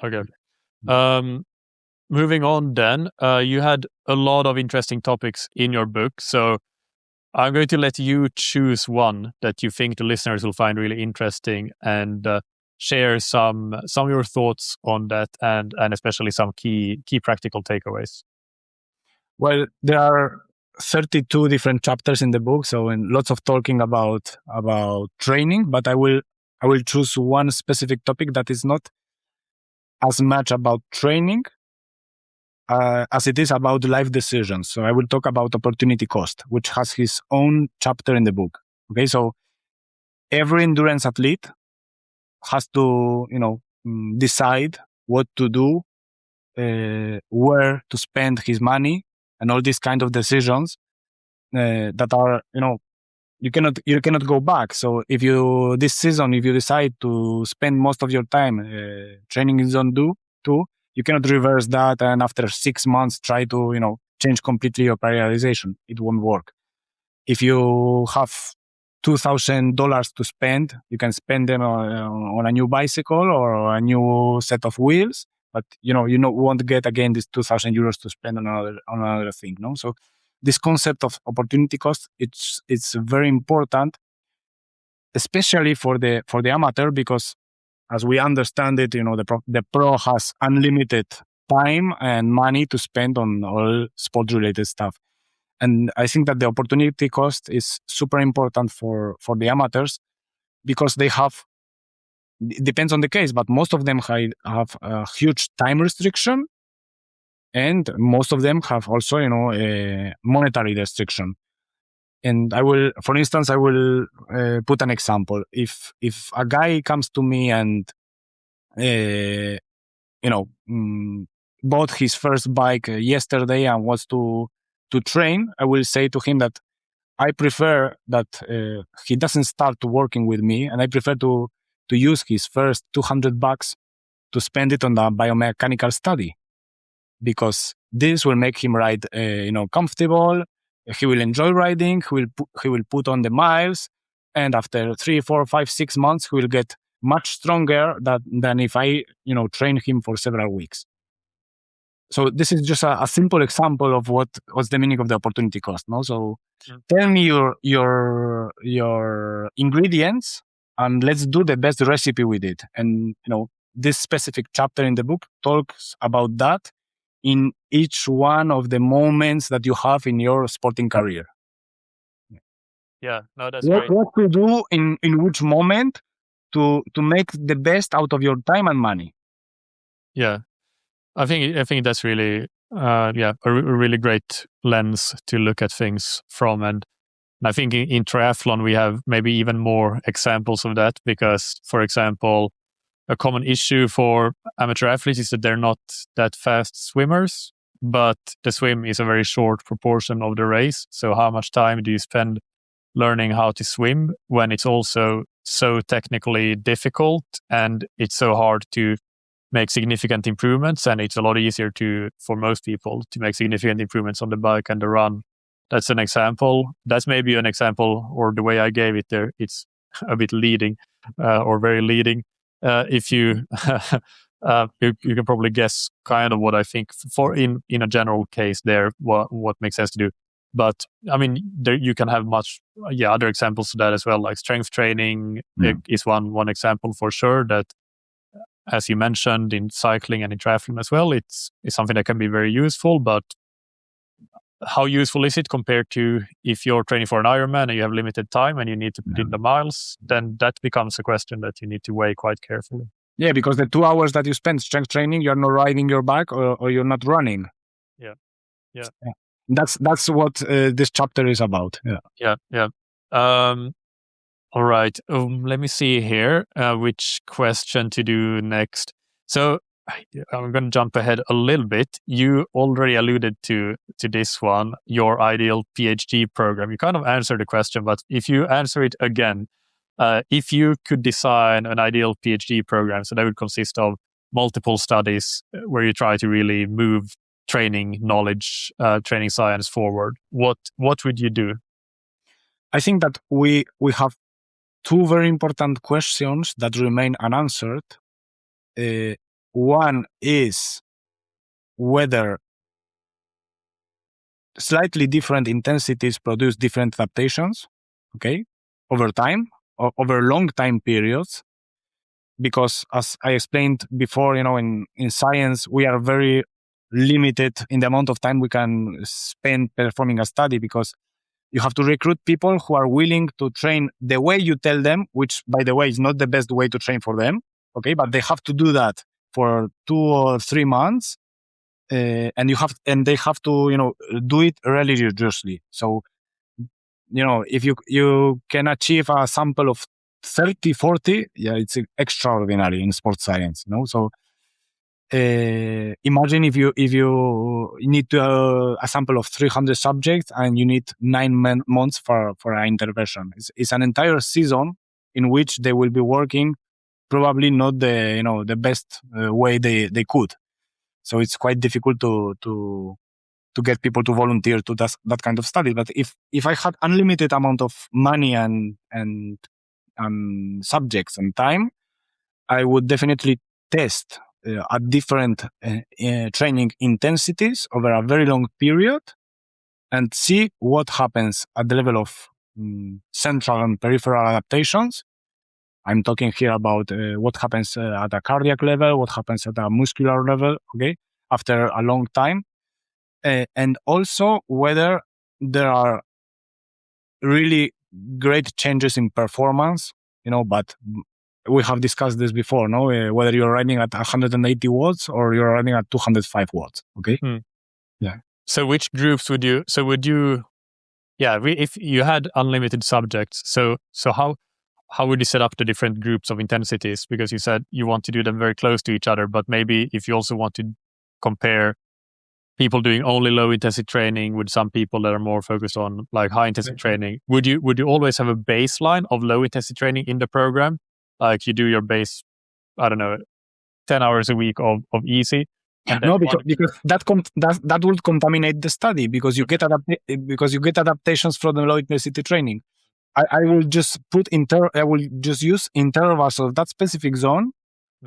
Okay. Moving on then, you had a lot of interesting topics in your book. So I'm going to let you choose one that you think the listeners will find really interesting and share some of your thoughts on that and especially some key practical takeaways. Well, there are 32 different chapters in the book, so and lots of talking about training, but I will choose one specific topic that is not as much about training as it is about life decisions. So I will talk about opportunity cost, which has his own chapter in the book. Okay, so every endurance athlete has to, decide what to do, where to spend his money, and all these kind of decisions that are, you cannot go back. So if this season, if you decide to spend most of your time training in zone 2, you cannot reverse that, and after 6 months try to change completely your periodization. It won't work. If you have $2,000 to spend, you can spend them on a new bicycle or a new set of wheels, but you won't get again this €2,000 to spend on another thing. No, so this concept of opportunity cost, it's very important, especially for the amateur, because as we understand it, the pro has unlimited time and money to spend on all sport related stuff. And I think that the opportunity cost is super important for the amateurs, because they have, it depends on the case, but most of them have a huge time restriction, and most of them have also, a monetary restriction. And for instance, I will put an example. If a guy comes to me and, bought his first bike yesterday and wants to train, I will say to him that I prefer that he doesn't start working with me, and I prefer to use his first $200 to spend it on the biomechanical study, because this will make him ride, comfortable. He will enjoy riding. He will put on the miles, and after 3, 4, 5, 6 months, he will get much stronger than if I, train him for several weeks. So this is just a simple example of what's the meaning of the opportunity cost. No, so tell me your ingredients, and let's do the best recipe with it. And this specific chapter in the book talks about that in each one of the moments that you have in your sporting career. Yeah, no, that's great. What to do in which moment to make the best out of your time and money. Yeah, I think that's really a really great lens to look at things from. And I think in triathlon we have maybe even more examples of that, because, for example, a common issue for amateur athletes is that they're not that fast swimmers, but the swim is a very short proportion of the race. So how much time do you spend learning how to swim when it's also so technically difficult and it's so hard to make significant improvements? And it's a lot easier for most people to make significant improvements on the bike and the run. That's an example. That's maybe an example, or the way I gave it there, it's a bit leading or very leading. If you you can probably guess kind of what I think for in a general case there, what makes sense to do. But I mean, you can have other examples to that as well, like strength training is one example for sure, that, as you mentioned, in cycling and in triathlon as well, it's something that can be very useful. But how useful is it compared to if you're training for an Ironman and you have limited time and you need to put in the miles? Then that becomes a question that you need to weigh quite carefully. Yeah, because the 2 hours that you spend strength training, you're not riding your bike or you're not running. Yeah. That's what this chapter is about. Yeah. All right. Let me see here which question to do next. So I'm going to jump ahead a little bit. You already alluded to this one, your ideal PhD program. You kind of answered the question, but if you answer it again, if you could design an ideal PhD program, so that would consist of multiple studies where you try to really move training knowledge, training science forward, what would you do? I think that we have two very important questions that remain unanswered. One is whether slightly different intensities produce different adaptations, over time, or over long time periods. Because as I explained before, in science, we are very limited in the amount of time we can spend performing a study, because you have to recruit people who are willing to train the way you tell them, which, by the way, is not the best way to train for them. But they have to do that for 2 or 3 months, and they have to, do it religiously. So, if you can achieve a sample of 30, 40, it's extraordinary in sports science. So imagine if you need a sample of 300 subjects and you need 9 months for an intervention. It's an entire season in which they will be working probably not the best way they could. So it's quite difficult to get people to volunteer to that kind of study. But if I had unlimited amount of money and subjects and time, I would definitely test at different training intensities over a very long period and see what happens at the level of central and peripheral adaptations. I'm talking here about what happens at a cardiac level, what happens at a muscular level, okay, after a long time. And also whether there are really great changes in performance, but we have discussed this before, no? Whether you're running at 180 watts or you're running at 205 watts, okay? Yeah. So which groups would you, if you had unlimited subjects, so how would you set up the different groups of intensities? Because you said you want to do them very close to each other, but maybe if you also want to compare people doing only low intensity training with some people that are more focused on like high intensity training, would you always have a baseline of low intensity training in the program? Like you do your base, I don't know, 10 hours a week of easy. No, because that will contaminate the study because you get adaptations from the low intensity training. I will just use intervals of that specific zone.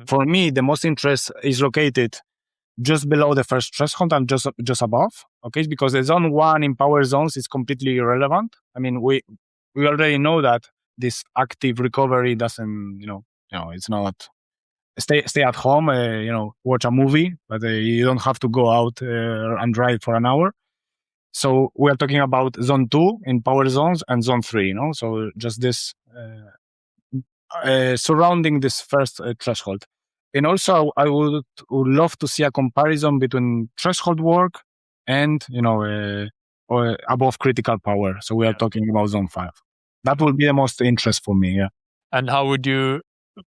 For me, the most interest is located just below the first threshold and just above, okay? Because the zone 1 in power zones is completely irrelevant. I mean, we already know that this active recovery doesn't, it's not stay at home, watch a movie, but you don't have to go out and drive for an hour. So we are talking about zone 2 in power zones and zone 3, So just this surrounding this first threshold. And also, I would love to see a comparison between threshold work and, or above critical power. So we are talking about zone 5. That would be the most interest for me, yeah. And how would you,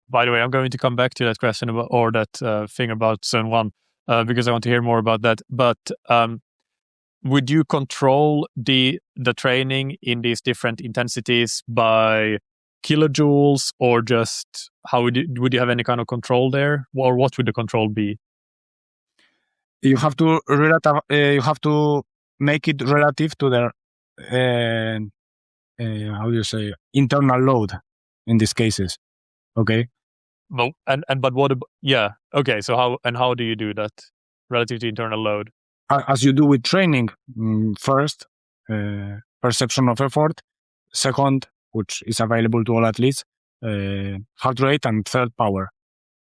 by the way, I'm going to come back to that question or that thing about zone 1, because I want to hear more about that. But would you control the training in these different intensities by kilojoules, or just how would you have any kind of control there, or what would the control be? You have to make it relative to the how do you say, internal load in these cases, okay? Well, but what? Okay. So how do you do that relative to internal load? As you do with training, first perception of effort, second, which is available to all athletes, heart rate, and third, power,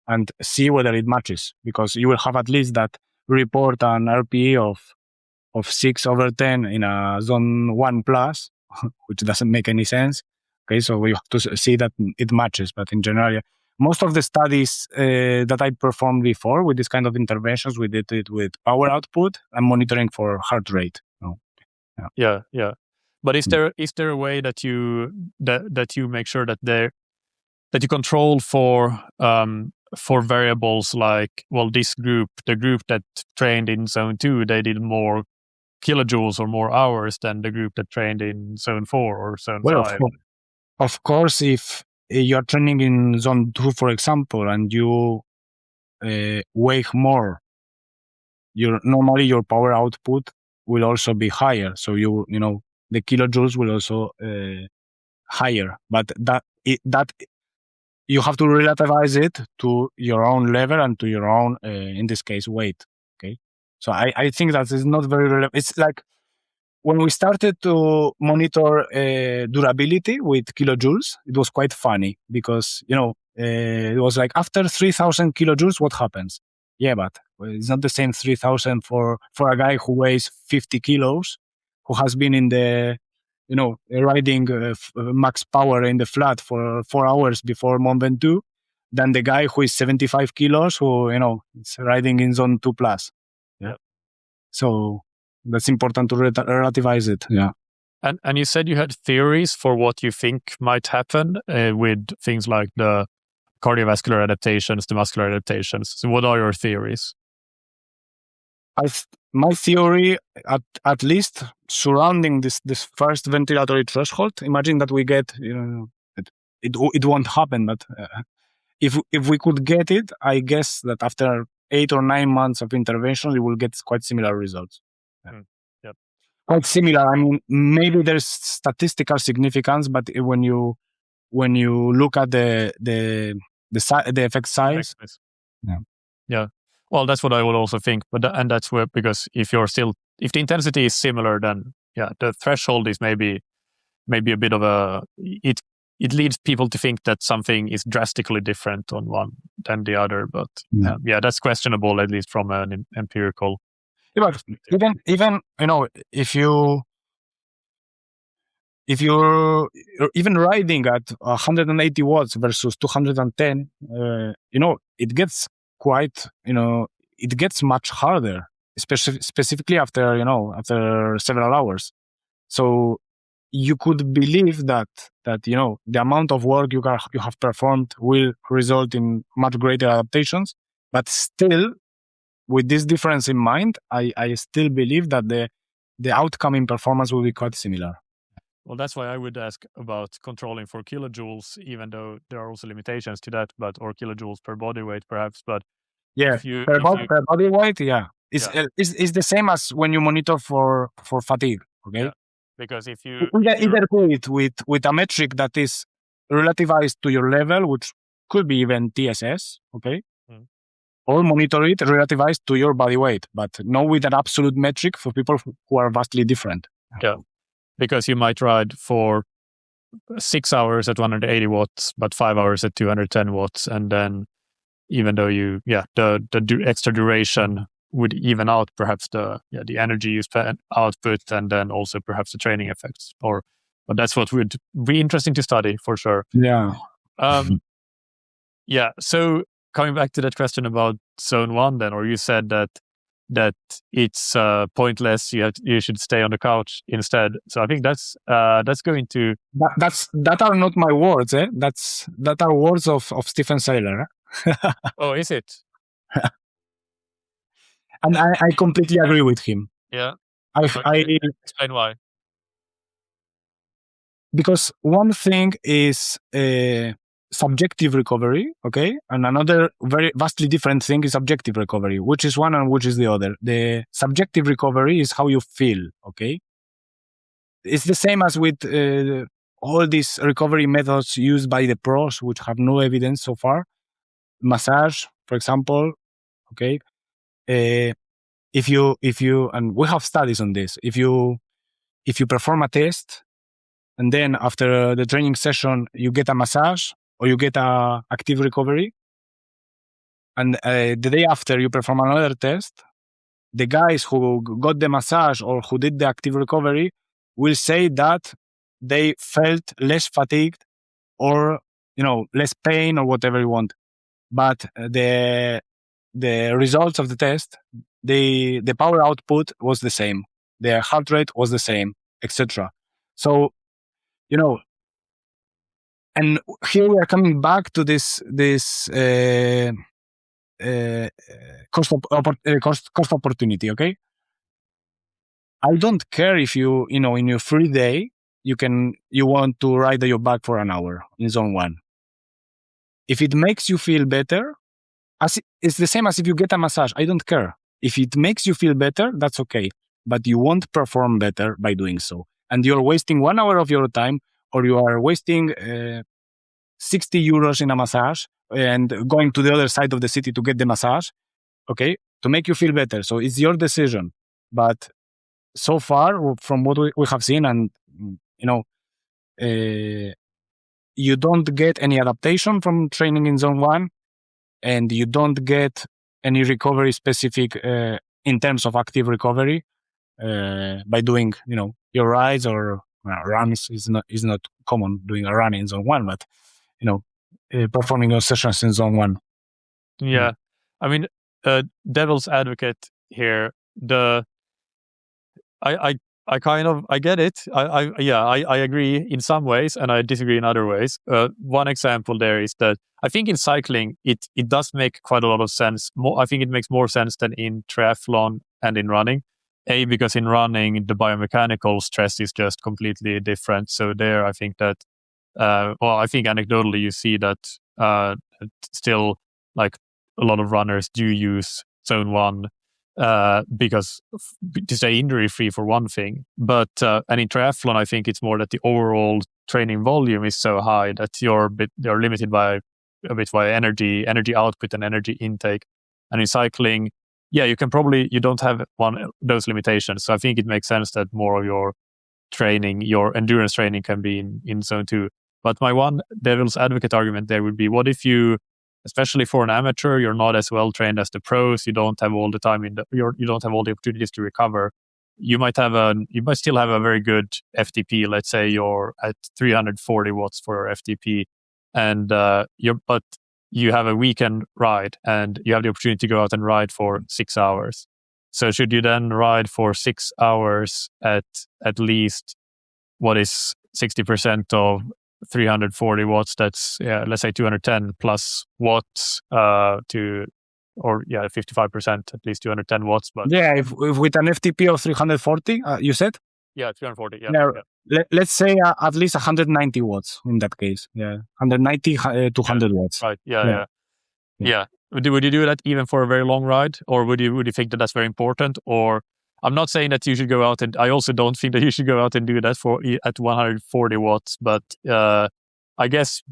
and see whether it matches, because you will have athletes that report an RPE of 6/10 in a zone 1 plus, which doesn't make any sense. Okay, so we have to see that it matches. But in general, most of the studies that I performed before with this kind of interventions, we did it with power output and monitoring for heart rate. Yeah. But is there a way that you make sure that you control for variables like, well, the group that trained in zone 2, they did more kilojoules or more hours than the group that trained in zone 4 or zone 5? Of course, if you're training in zone 2, for example, and you weigh more, normally your power output will also be higher. So the kilojoules will also higher, but that you have to relativize it to your own level and to your own, in this case, weight. Okay, so I think that is not very relevant. It's like when we started to monitor durability with kilojoules, it was quite funny because it was like after 3,000 kilojoules, what happens? Yeah, but it's not the same 3,000 for a guy who weighs 50 kilos, who has been in the riding max power in the flat for 4 hours before Mont Ventoux, than the guy who is 75 kilos who is riding in zone 2 plus. Yeah. So that's important to relativize it. Yeah. And you said you had theories for what you think might happen with things like the cardiovascular adaptations, the muscular adaptations. So what are your theories? My theory, at least surrounding this first ventilatory threshold, imagine that we get, it won't happen, but if we could get it, I guess that after 8 or 9 months of intervention, you will get quite similar results. Yep. Quite similar. I mean, maybe there's statistical significance, but when you look at the effect size, yeah. Well, that's what I would also think, but and that's where, because if the intensity is similar, then the threshold is maybe a bit of it leads people to think that something is drastically different on one than the other, but that's questionable, at least from an empirical. Yeah, but even if you're even riding at 180 watts versus 210, it gets quite, it gets much harder, especially specifically after several hours. So you could believe that the amount of work you have performed will result in much greater adaptations, but still, with this difference in mind, I still believe that the outcome in performance will be quite similar. Well, that's why I would ask about controlling for kilojoules, even though there are also limitations to that, or kilojoules per body weight, perhaps. But per body weight, it's the same as when you monitor for fatigue. Okay, because if you either do it with a metric that is relativized to your level, which could be even TSS, okay, or monitor it relativized to your body weight, but not with an absolute metric for people who are vastly different. Yeah. Because you might ride for 6 hours at 180 watts, but 5 hours at 210 watts. And then even though the extra duration would even out perhaps the energy use per output, and then also perhaps the training effects. But that's what would be interesting to study for sure. Yeah. So coming back to that question about zone 1 then, or you said that it's pointless. You should stay on the couch instead. So I think that's going to that are not my words. That are words of Stephen Seiler. Oh, is it? And I completely agree with him. Yeah. I explain why. Because one thing is subjective recovery, okay? And another very vastly different thing is objective recovery, which is one and which is the other. The subjective recovery is how you feel, okay? It's the same as with all these recovery methods used by the pros, which have no evidence so far. Massage, for example, okay? If you, and we have studies on this, if you perform a test and then after the training session, you get a massage, or you get a active recovery, and the day after you perform another test, the guys who got the massage or who did the active recovery will say that they felt less fatigued or less pain or whatever you want. But the results of the test, the power output was the same, the heart rate was the same, etc. So and here we are coming back to this cost opportunity. Okay, I don't care if you in your free day you want to ride your bike for an hour in zone 1. If it makes you feel better, it's the same as if you get a massage. I don't care. If it makes you feel better, that's okay. But you won't perform better by doing so, and you're wasting 1 hour of your time, or you are wasting 60 euros in a massage and going to the other side of the city to get the massage, okay, to make you feel better. So it's your decision. But so far, from what we have seen, and you don't get any adaptation from training in zone 1, and you don't get any recovery specific in terms of active recovery by doing your rides or runs. Is not common doing a run in zone 1, but performing your sessions in zone 1. Yeah. I mean, devil's advocate here. I I get it. I agree in some ways, and I disagree in other ways. One example there is that I think in cycling it does make quite a lot of sense. I think it makes more sense than in triathlon and in running. Because in running the biomechanical stress is just completely different. So there, I think that I think anecdotally you see that still like a lot of runners do use zone 1 because to stay injury free for one thing, but and in triathlon I think it's more that the overall training volume is so high that you're limited by a bit by energy output and energy intake. And in cycling, you don't have those limitations. So I think it makes sense that more of your training, your endurance training, can be in zone 2. But my one devil's advocate argument there would be, what if you, especially for an amateur, you're not as well trained as the pros. You don't have all the time you don't have all the opportunities to recover. You might still have a very good FTP. Let's say you're at 340 watts for FTP, and but you have a weekend ride, and you have the opportunity to go out and ride for 6 hours. So should you then ride for 6 hours at least what is 60% of 340 watts? That's let's say 210 plus watts or 55%, at least 210 watts. But if with an FTP of 340, you said? 340. Let's say at least 190 watts in that case. 190 to 100 watts. Right. Yeah. Would you do that even for a very long ride, or would you think that that's very important? Or I'm not saying that you should go out, and I also don't think that you should go out and do that at 140 watts. But I guess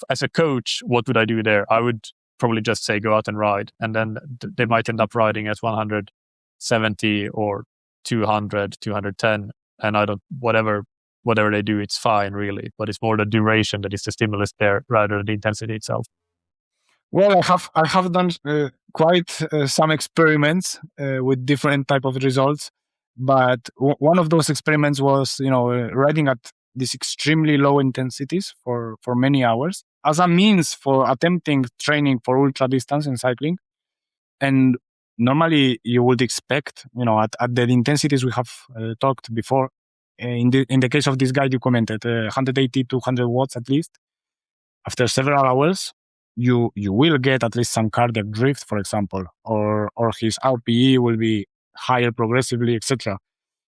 as a coach, what would I do there? I would probably just say go out and ride, and then they might end up riding at 170 or 200, 210, and whatever they do, it's fine really. But it's more the duration that is the stimulus there rather than the intensity itself. Well, I have done quite some experiments with different type of results, but one of those experiments was riding at these extremely low intensities for many hours as a means for attempting training for ultra distance in cycling. And normally you would expect at the intensities we have talked before, in the case of this guy you commented, 180 to 100 watts at least, after several hours you will get at least some cardiac drift, for example, or his RPE will be higher progressively, etc.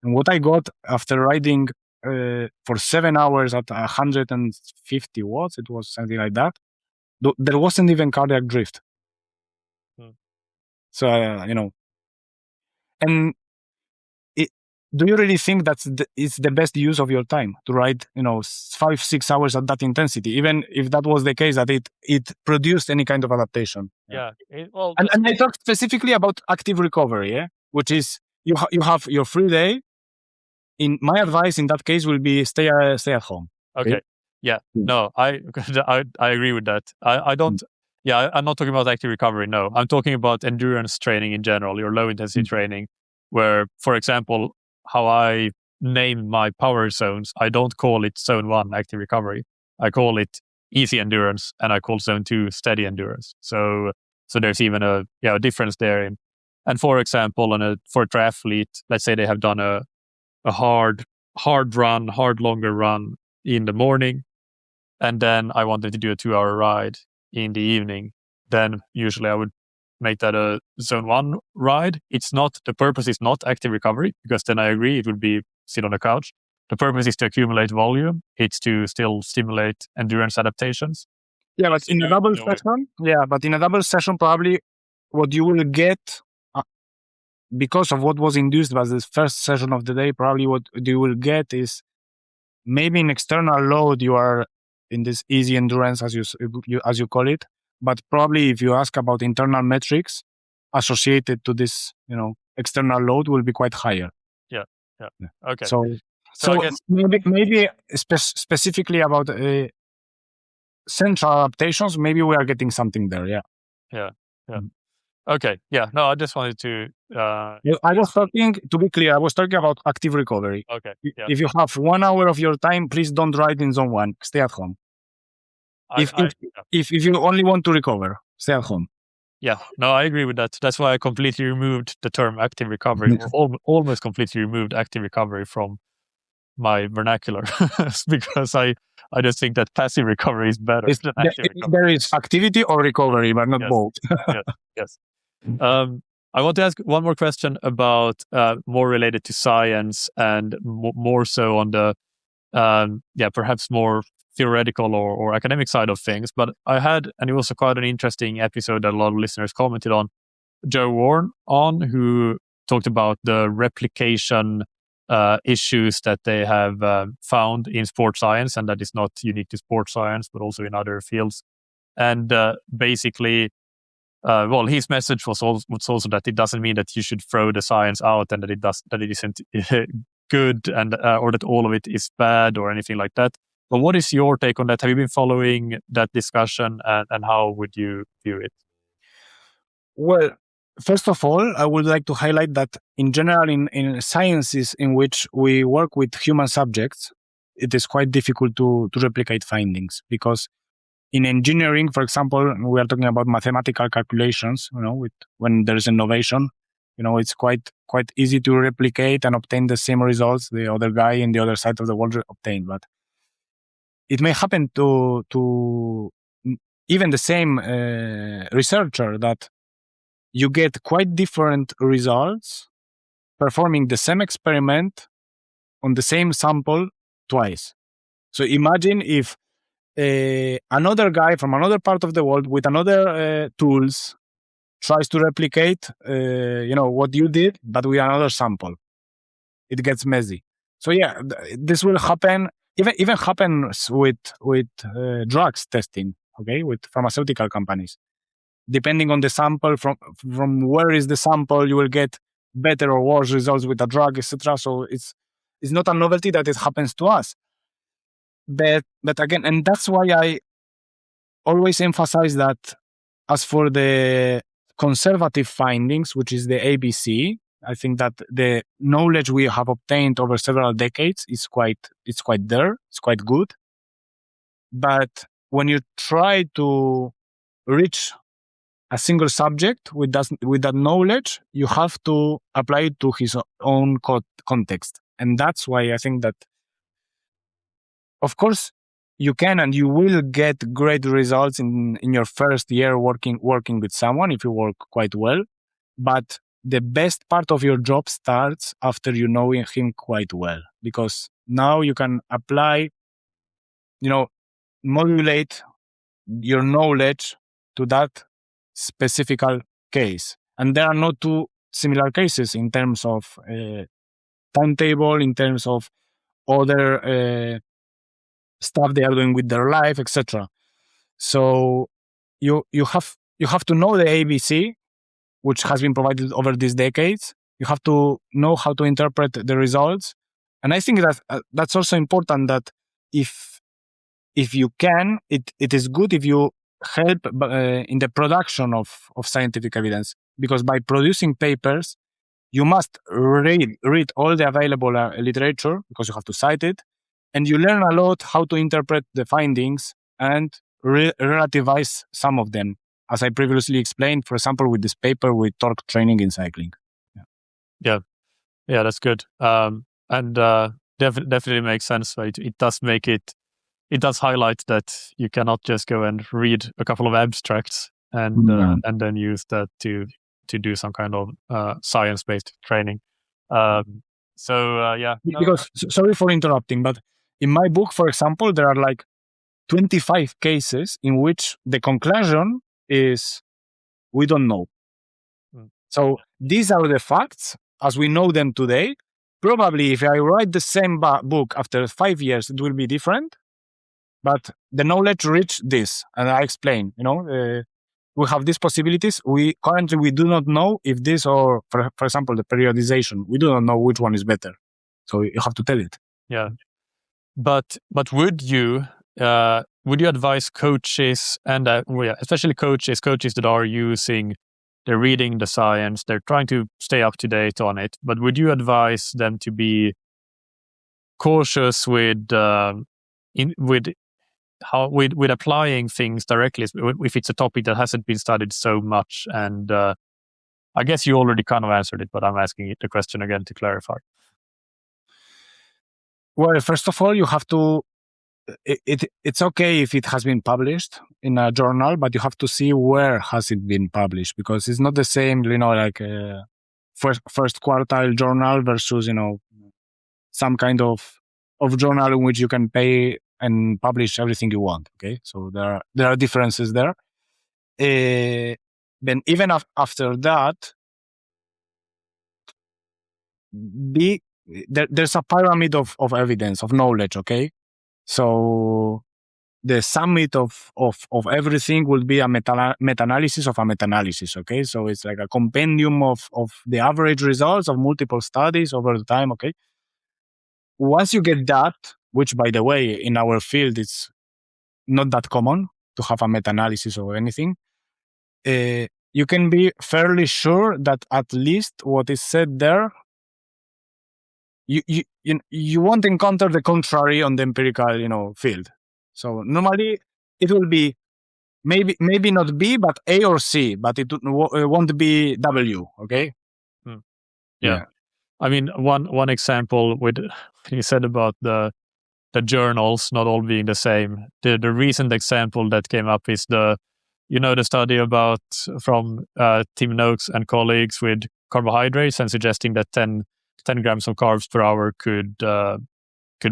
And what I got after riding for 7 hours at 150 watts, it was something like that, there wasn't even cardiac drift. So and do you really think it's the best use of your time to ride 5-6 hours at that intensity, even if that was the case that it produced any kind of adaptation? And I talked specifically about active recovery, which is you have your free day. In my advice in that case will be stay at home. Okay. Yeah. No, I agree with that. I don't. Yeah, I'm not talking about active recovery. No, I'm talking about endurance training in general, your low intensity training, where, for example, how I name my power zones, I don't call it zone 1 active recovery. I call it easy endurance, and I call zone 2 steady endurance. So there's even a difference there. And for example, for a triathlete, let's say they have done a hard longer run in the morning, and then I wanted to do a 2-hour ride in the evening, then usually I would make that a zone 1 ride. The purpose is not active recovery, because then I agree it would be sit on the couch. The purpose is to accumulate volume. It's to still stimulate endurance adaptations. But in a double session, probably what you will get, because of what was induced by the first session of the day, probably what you will get is maybe an external load. You are in this easy endurance, as you call it, but probably if you ask about internal metrics associated to this, external load will be quite higher. Yeah. Okay. So I guess maybe specifically about central adaptations, maybe we are getting something there. Yeah. Okay. Yeah. No, I just wanted to. I was talking, to be clear, I was talking about active recovery. Okay. Yeah. If you have 1 hour of your time, please don't ride in zone 1. Stay at home. If you only want to recover, stay at home. Yeah, no, I agree with that. That's why I completely removed the term active recovery, or almost completely removed active recovery from my vernacular, because I just think that passive recovery is better than active recovery. There is activity or recovery, but not Yes. both. Yes. I want to ask one more question about more related to science and more so on the perhaps more theoretical or academic side of things. But I had, and it was quite an interesting episode that a lot of listeners commented on, Joe Warren on, who talked about the replication issues that they have found in sports science, and that is not unique to sports science, but also in other fields. And basically, his message was also that it doesn't mean that you should throw the science out and that it isn't good and or that all of it is bad or anything like that. But what is your take on that? Have you been following that discussion, and how would you view it? Well, first of all, I would like to highlight that in general, in sciences in which we work with human subjects, it is quite difficult to replicate findings, because in engineering, for example, we are talking about mathematical calculations, when there's innovation, it's quite easy to replicate and obtain the same results the other guy in the other side of the world obtained. But it may happen to even the same researcher that you get quite different results performing the same experiment on the same sample twice. So imagine if another guy from another part of the world with another tools tries to replicate, what you did, but with another sample. It gets messy. So yeah, this will happen. Even happens with drugs testing. Okay, with pharmaceutical companies. Depending on the sample, from where is the sample, you will get better or worse results with a drug, etc. So it's not a novelty that it happens to us. But again, and that's why I always emphasize that as for the conservative findings, which is the ABC, I think that the knowledge we have obtained over several decades is quite there. It's quite good. But when you try to reach a single subject with that knowledge, you have to apply it to his own context. And that's why I think that, of course, you can and you will get great results in your first year working with someone if you work quite well. But the best part of your job starts after you know him quite well, because now you can apply, modulate your knowledge to that specific case. And there are no two similar cases in terms of timetable, in terms of other stuff they are doing with their life, etc. So you have to know the ABC, which has been provided over these decades. You have to know how to interpret the results, and I think that that's also important. That if you can, it is good if you help in the production of scientific evidence, because by producing papers, you must read all the available literature, because you have to cite it, and you learn a lot how to interpret the findings and relativize some of them, as I previously explained, for example, with this paper with torque training in cycling. Yeah, that's good. And definitely makes sense. Right? It does make it does highlight that you cannot just go and read a couple of abstracts and then use that to do some kind of science-based training. Because sorry for interrupting, but in my book, for example, there are like 25 cases in which the conclusion is we don't know. So these are the facts as we know them today. Probably if I write the same book after 5 years, it will be different. But the knowledge reached this, and I explain, we have these possibilities. We do not know if this, or for example, the periodization, we do not know which one is better. So you have to tell it. Yeah. But would you advise coaches and especially coaches that are they're reading the science, they're trying to stay up to date on it, but would you advise them to be cautious with how with applying things directly, if it's a topic that hasn't been studied so much. And I guess you already kind of answered it, but I'm asking the question again to clarify. Well, first of all, you have to. It's okay if it has been published in a journal, but you have to see where has it been published, because it's not the same, like first quartile journal versus some kind of journal in which you can pay and publish everything you want. Okay, so there are differences there. Then even after that, there's a pyramid of evidence, of knowledge. Okay, so the summit of everything will be a meta-analysis of a meta-analysis. Okay, so it's like a compendium of the average results of multiple studies over the time. Okay, once you get that, which by the way in our field it's not that common to have a meta-analysis or anything, you can be fairly sure that at least what is said there, you won't encounter the contrary on the empirical field. So normally it will be maybe not B, but A or C, but it won't be W. Okay. Yeah. I mean, one example with you said about the journals not all being the same. The recent example that came up is the study about from Tim Noakes and colleagues with carbohydrates, and suggesting that 10 grams of carbs per hour could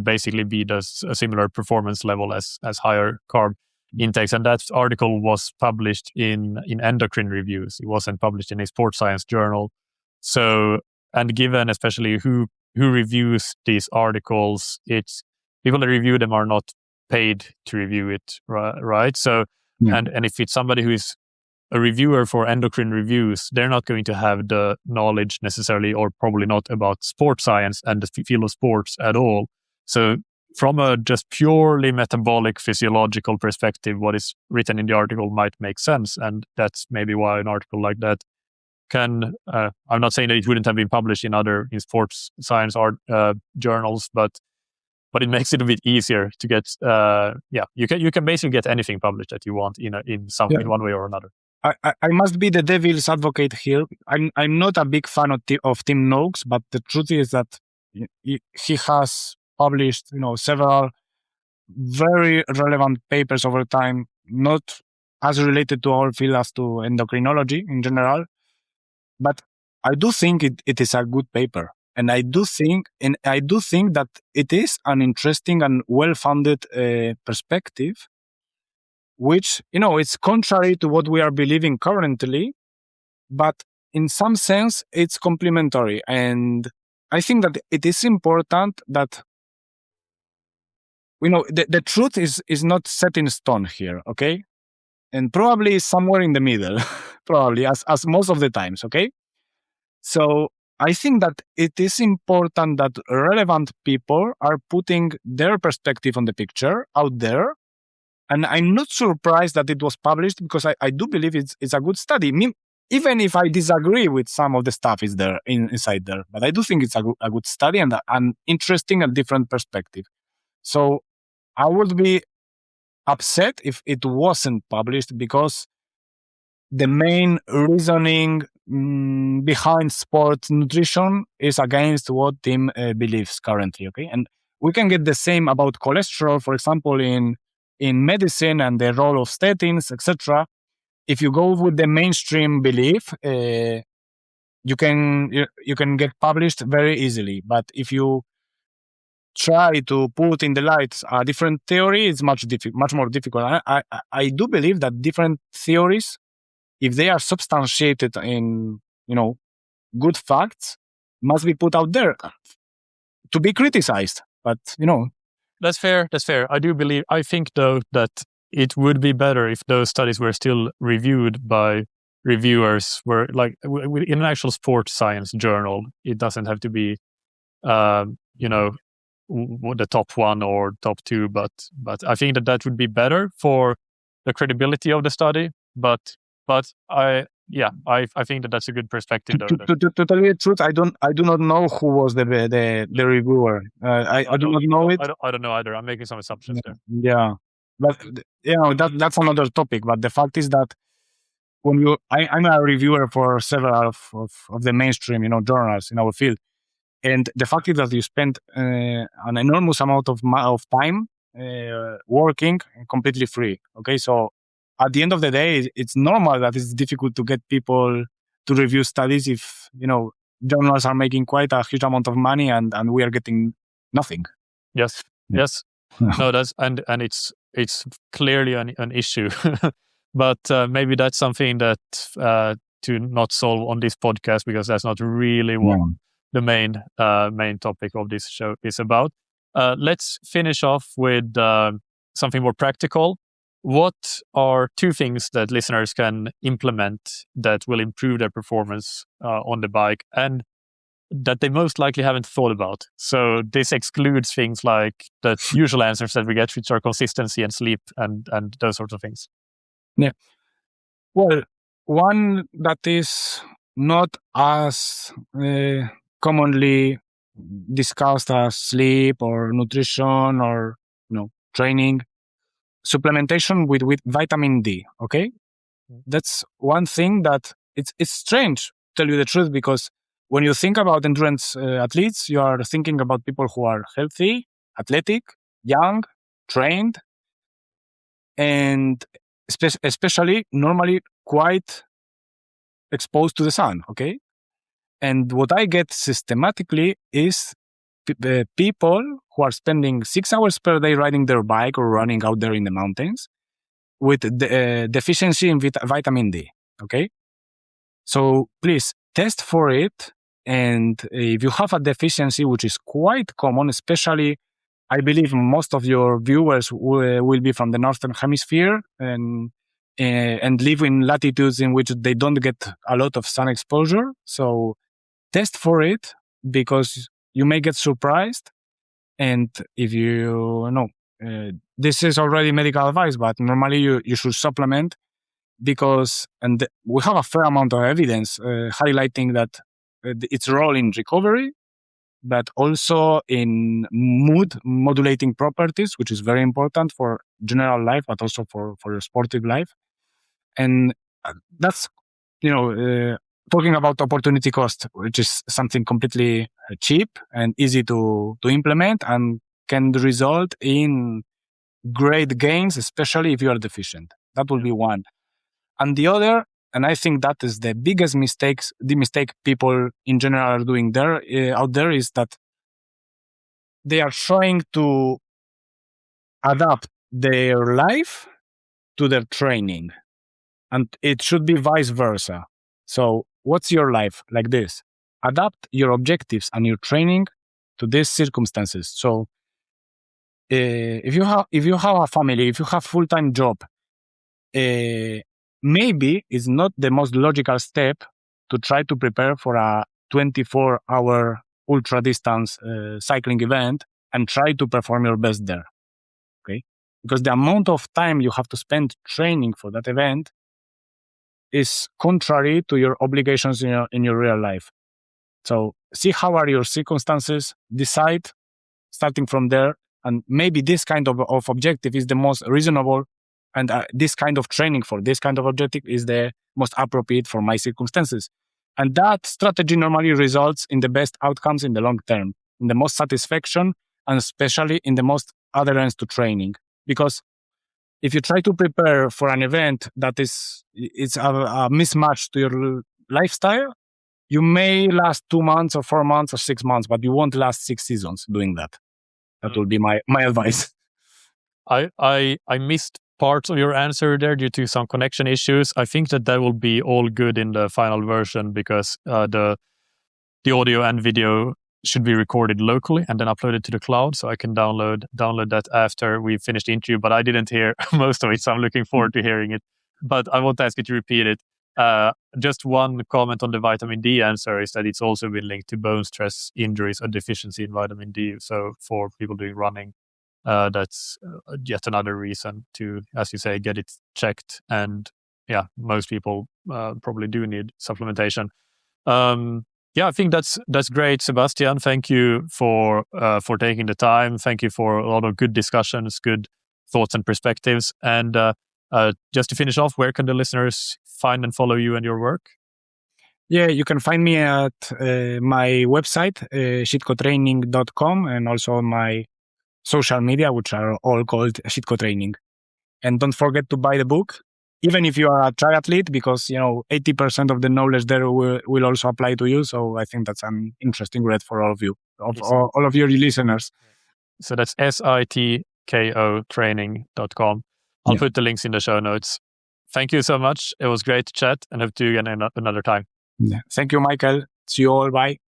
basically be a similar performance level as higher carb intakes. And that article was published in endocrine reviews. It wasn't published in a sports science journal. So, and given especially who reviews these articles, it's people that review them are not paid to review it, right? So, and if it's somebody who is a reviewer for endocrine reviews, they're not going to have the knowledge necessarily, or probably not, about sports science and the field of sports at all. So from a just purely metabolic physiological perspective, what is written in the article might make sense. And that's maybe why an article like that can, I'm not saying that it wouldn't have been published in sports science art journals, but it makes it a bit easier to get, you can basically get anything published that you want in one way or another. I must be the devil's advocate here. I'm not a big fan of Tim Noakes, but the truth is that he has published several very relevant papers over time, not as related to our field as to endocrinology in general, but I do think it is a good paper, and I do think that it is an interesting and well-founded perspective, which, it's contrary to what we are believing currently, but in some sense, it's complementary. And I think that it is important that, the truth is not set in stone here, okay? And probably somewhere in the middle, probably, as most of the times, okay? So I think that it is important that relevant people are putting their perspective on the picture out there. And I'm not surprised that it was published, because I do believe it's a good study. Even if I disagree with some of the stuff is there inside there, but I do think it's a good study and an interesting and different perspective. So I would be upset if it wasn't published, because the main reasoning behind sports nutrition is against what Tim believes currently. Okay, and we can get the same about cholesterol, for example, in medicine and the role of statins, etc. If you go with the mainstream belief, you can get published very easily. But if you try to put in the light a different theory, it's much more difficult. I do believe that different theories, if they are substantiated in good facts, must be put out there to be criticized. But that's fair. I think though that it would be better if those studies were still reviewed by reviewers, were like in an actual sports science journal. It doesn't have to be the top one or top two, but I think that would be better for the credibility of the study. But I think that's a good perspective. To tell you the truth, I do not know who was the reviewer. I do not know it. I don't know either. I'm making some assumptions there. Yeah, but that's another topic. But the fact is that I'm a reviewer for several of the mainstream, journals in our field, and the fact is that you spend an enormous amount of time working completely free. Okay, so at the end of the day, it's normal that it's difficult to get people to review studies if journals are making quite a huge amount of money and we are getting nothing. Yes. No, that's and it's clearly an issue. But maybe that's something that to not solve on this podcast, because that's not really what the main topic of this show is about. Let's finish off with something more practical. What are 2 things that listeners can implement that will improve their performance on the bike and that they most likely haven't thought about? So this excludes things like the usual answers that we get, which are consistency and sleep and those sorts of things. Yeah. Well, one that is not as commonly discussed as sleep or nutrition or training, supplementation with vitamin D. Okay, that's one thing that it's strange, to tell you the truth, because when you think about endurance athletes, you are thinking about people who are healthy, athletic, young, trained, and especially normally quite exposed to the sun. Okay, and what I get systematically is the people who are spending 6 hours per day riding their bike or running out there in the mountains with deficiency in vitamin D. Okay, so please test for it, and if you have a deficiency, which is quite common, especially I believe most of your viewers will be from the northern hemisphere and live in latitudes in which they don't get a lot of sun exposure. So test for it, because you may get surprised. And if this is already medical advice, but normally you should supplement, because we have a fair amount of evidence highlighting that its role in recovery, but also in mood modulating properties, which is very important for general life, but also for your sportive life. And that's, talking about opportunity cost, which is something completely cheap and easy to implement and can result in great gains, especially if you are deficient. That will be one. And the other, and I think that is the biggest mistake people in general are doing out there, is that they are trying to adapt their life to their training. And it should be vice versa. So what's your life? Like this. Adapt your objectives and your training to these circumstances. So if you have a family, if you have full-time job, maybe it's not the most logical step to try to prepare for a 24-hour ultra distance cycling event and try to perform your best there. Okay, because the amount of time you have to spend training for that event is contrary to your obligations in your real life. So see how are your circumstances, decide starting from there, and maybe this kind of objective is the most reasonable, and this kind of training for this kind of objective is the most appropriate for my circumstances. And that strategy normally results in the best outcomes in the long term, in the most satisfaction, and especially in the most adherence to training. Because if you try to prepare for an event that it's a mismatch to your lifestyle, you may last 2 months or 4 months or 6 months, but you won't last 6 seasons doing that. That will be my advice. I missed parts of your answer there due to some connection issues. I think that will be all good in the final version, because the audio and video should be recorded locally and then uploaded to the cloud, so I can download that after we finish the interview. But I didn't hear most of it, so I'm looking forward to hearing it. But I won't ask you to repeat it. Just one comment on the vitamin D answer is that it's also been linked to bone stress injuries or deficiency in vitamin D. So for people doing running, that's yet another reason to, as you say, get it checked. And yeah, most people probably do need supplementation. Yeah, I think that's great, Sebastian. Thank you for taking the time. Thank you for a lot of good discussions, good thoughts and perspectives. And just to finish off, where can the listeners find and follow you and your work? Yeah, you can find me at my website, sitkotraining.com, and also on my social media, which are all called Sitko Training. And don't forget to buy the book, even if you are a triathlete, because 80% of the knowledge there will also apply to you. So I think that's an interesting read for all of you, all of your listeners. So that's SITKO training.com. I'll put the links in the show notes. Thank you so much. It was great to chat, and hope to do you again another time. Yeah. Thank you, Michael. See you all. Bye.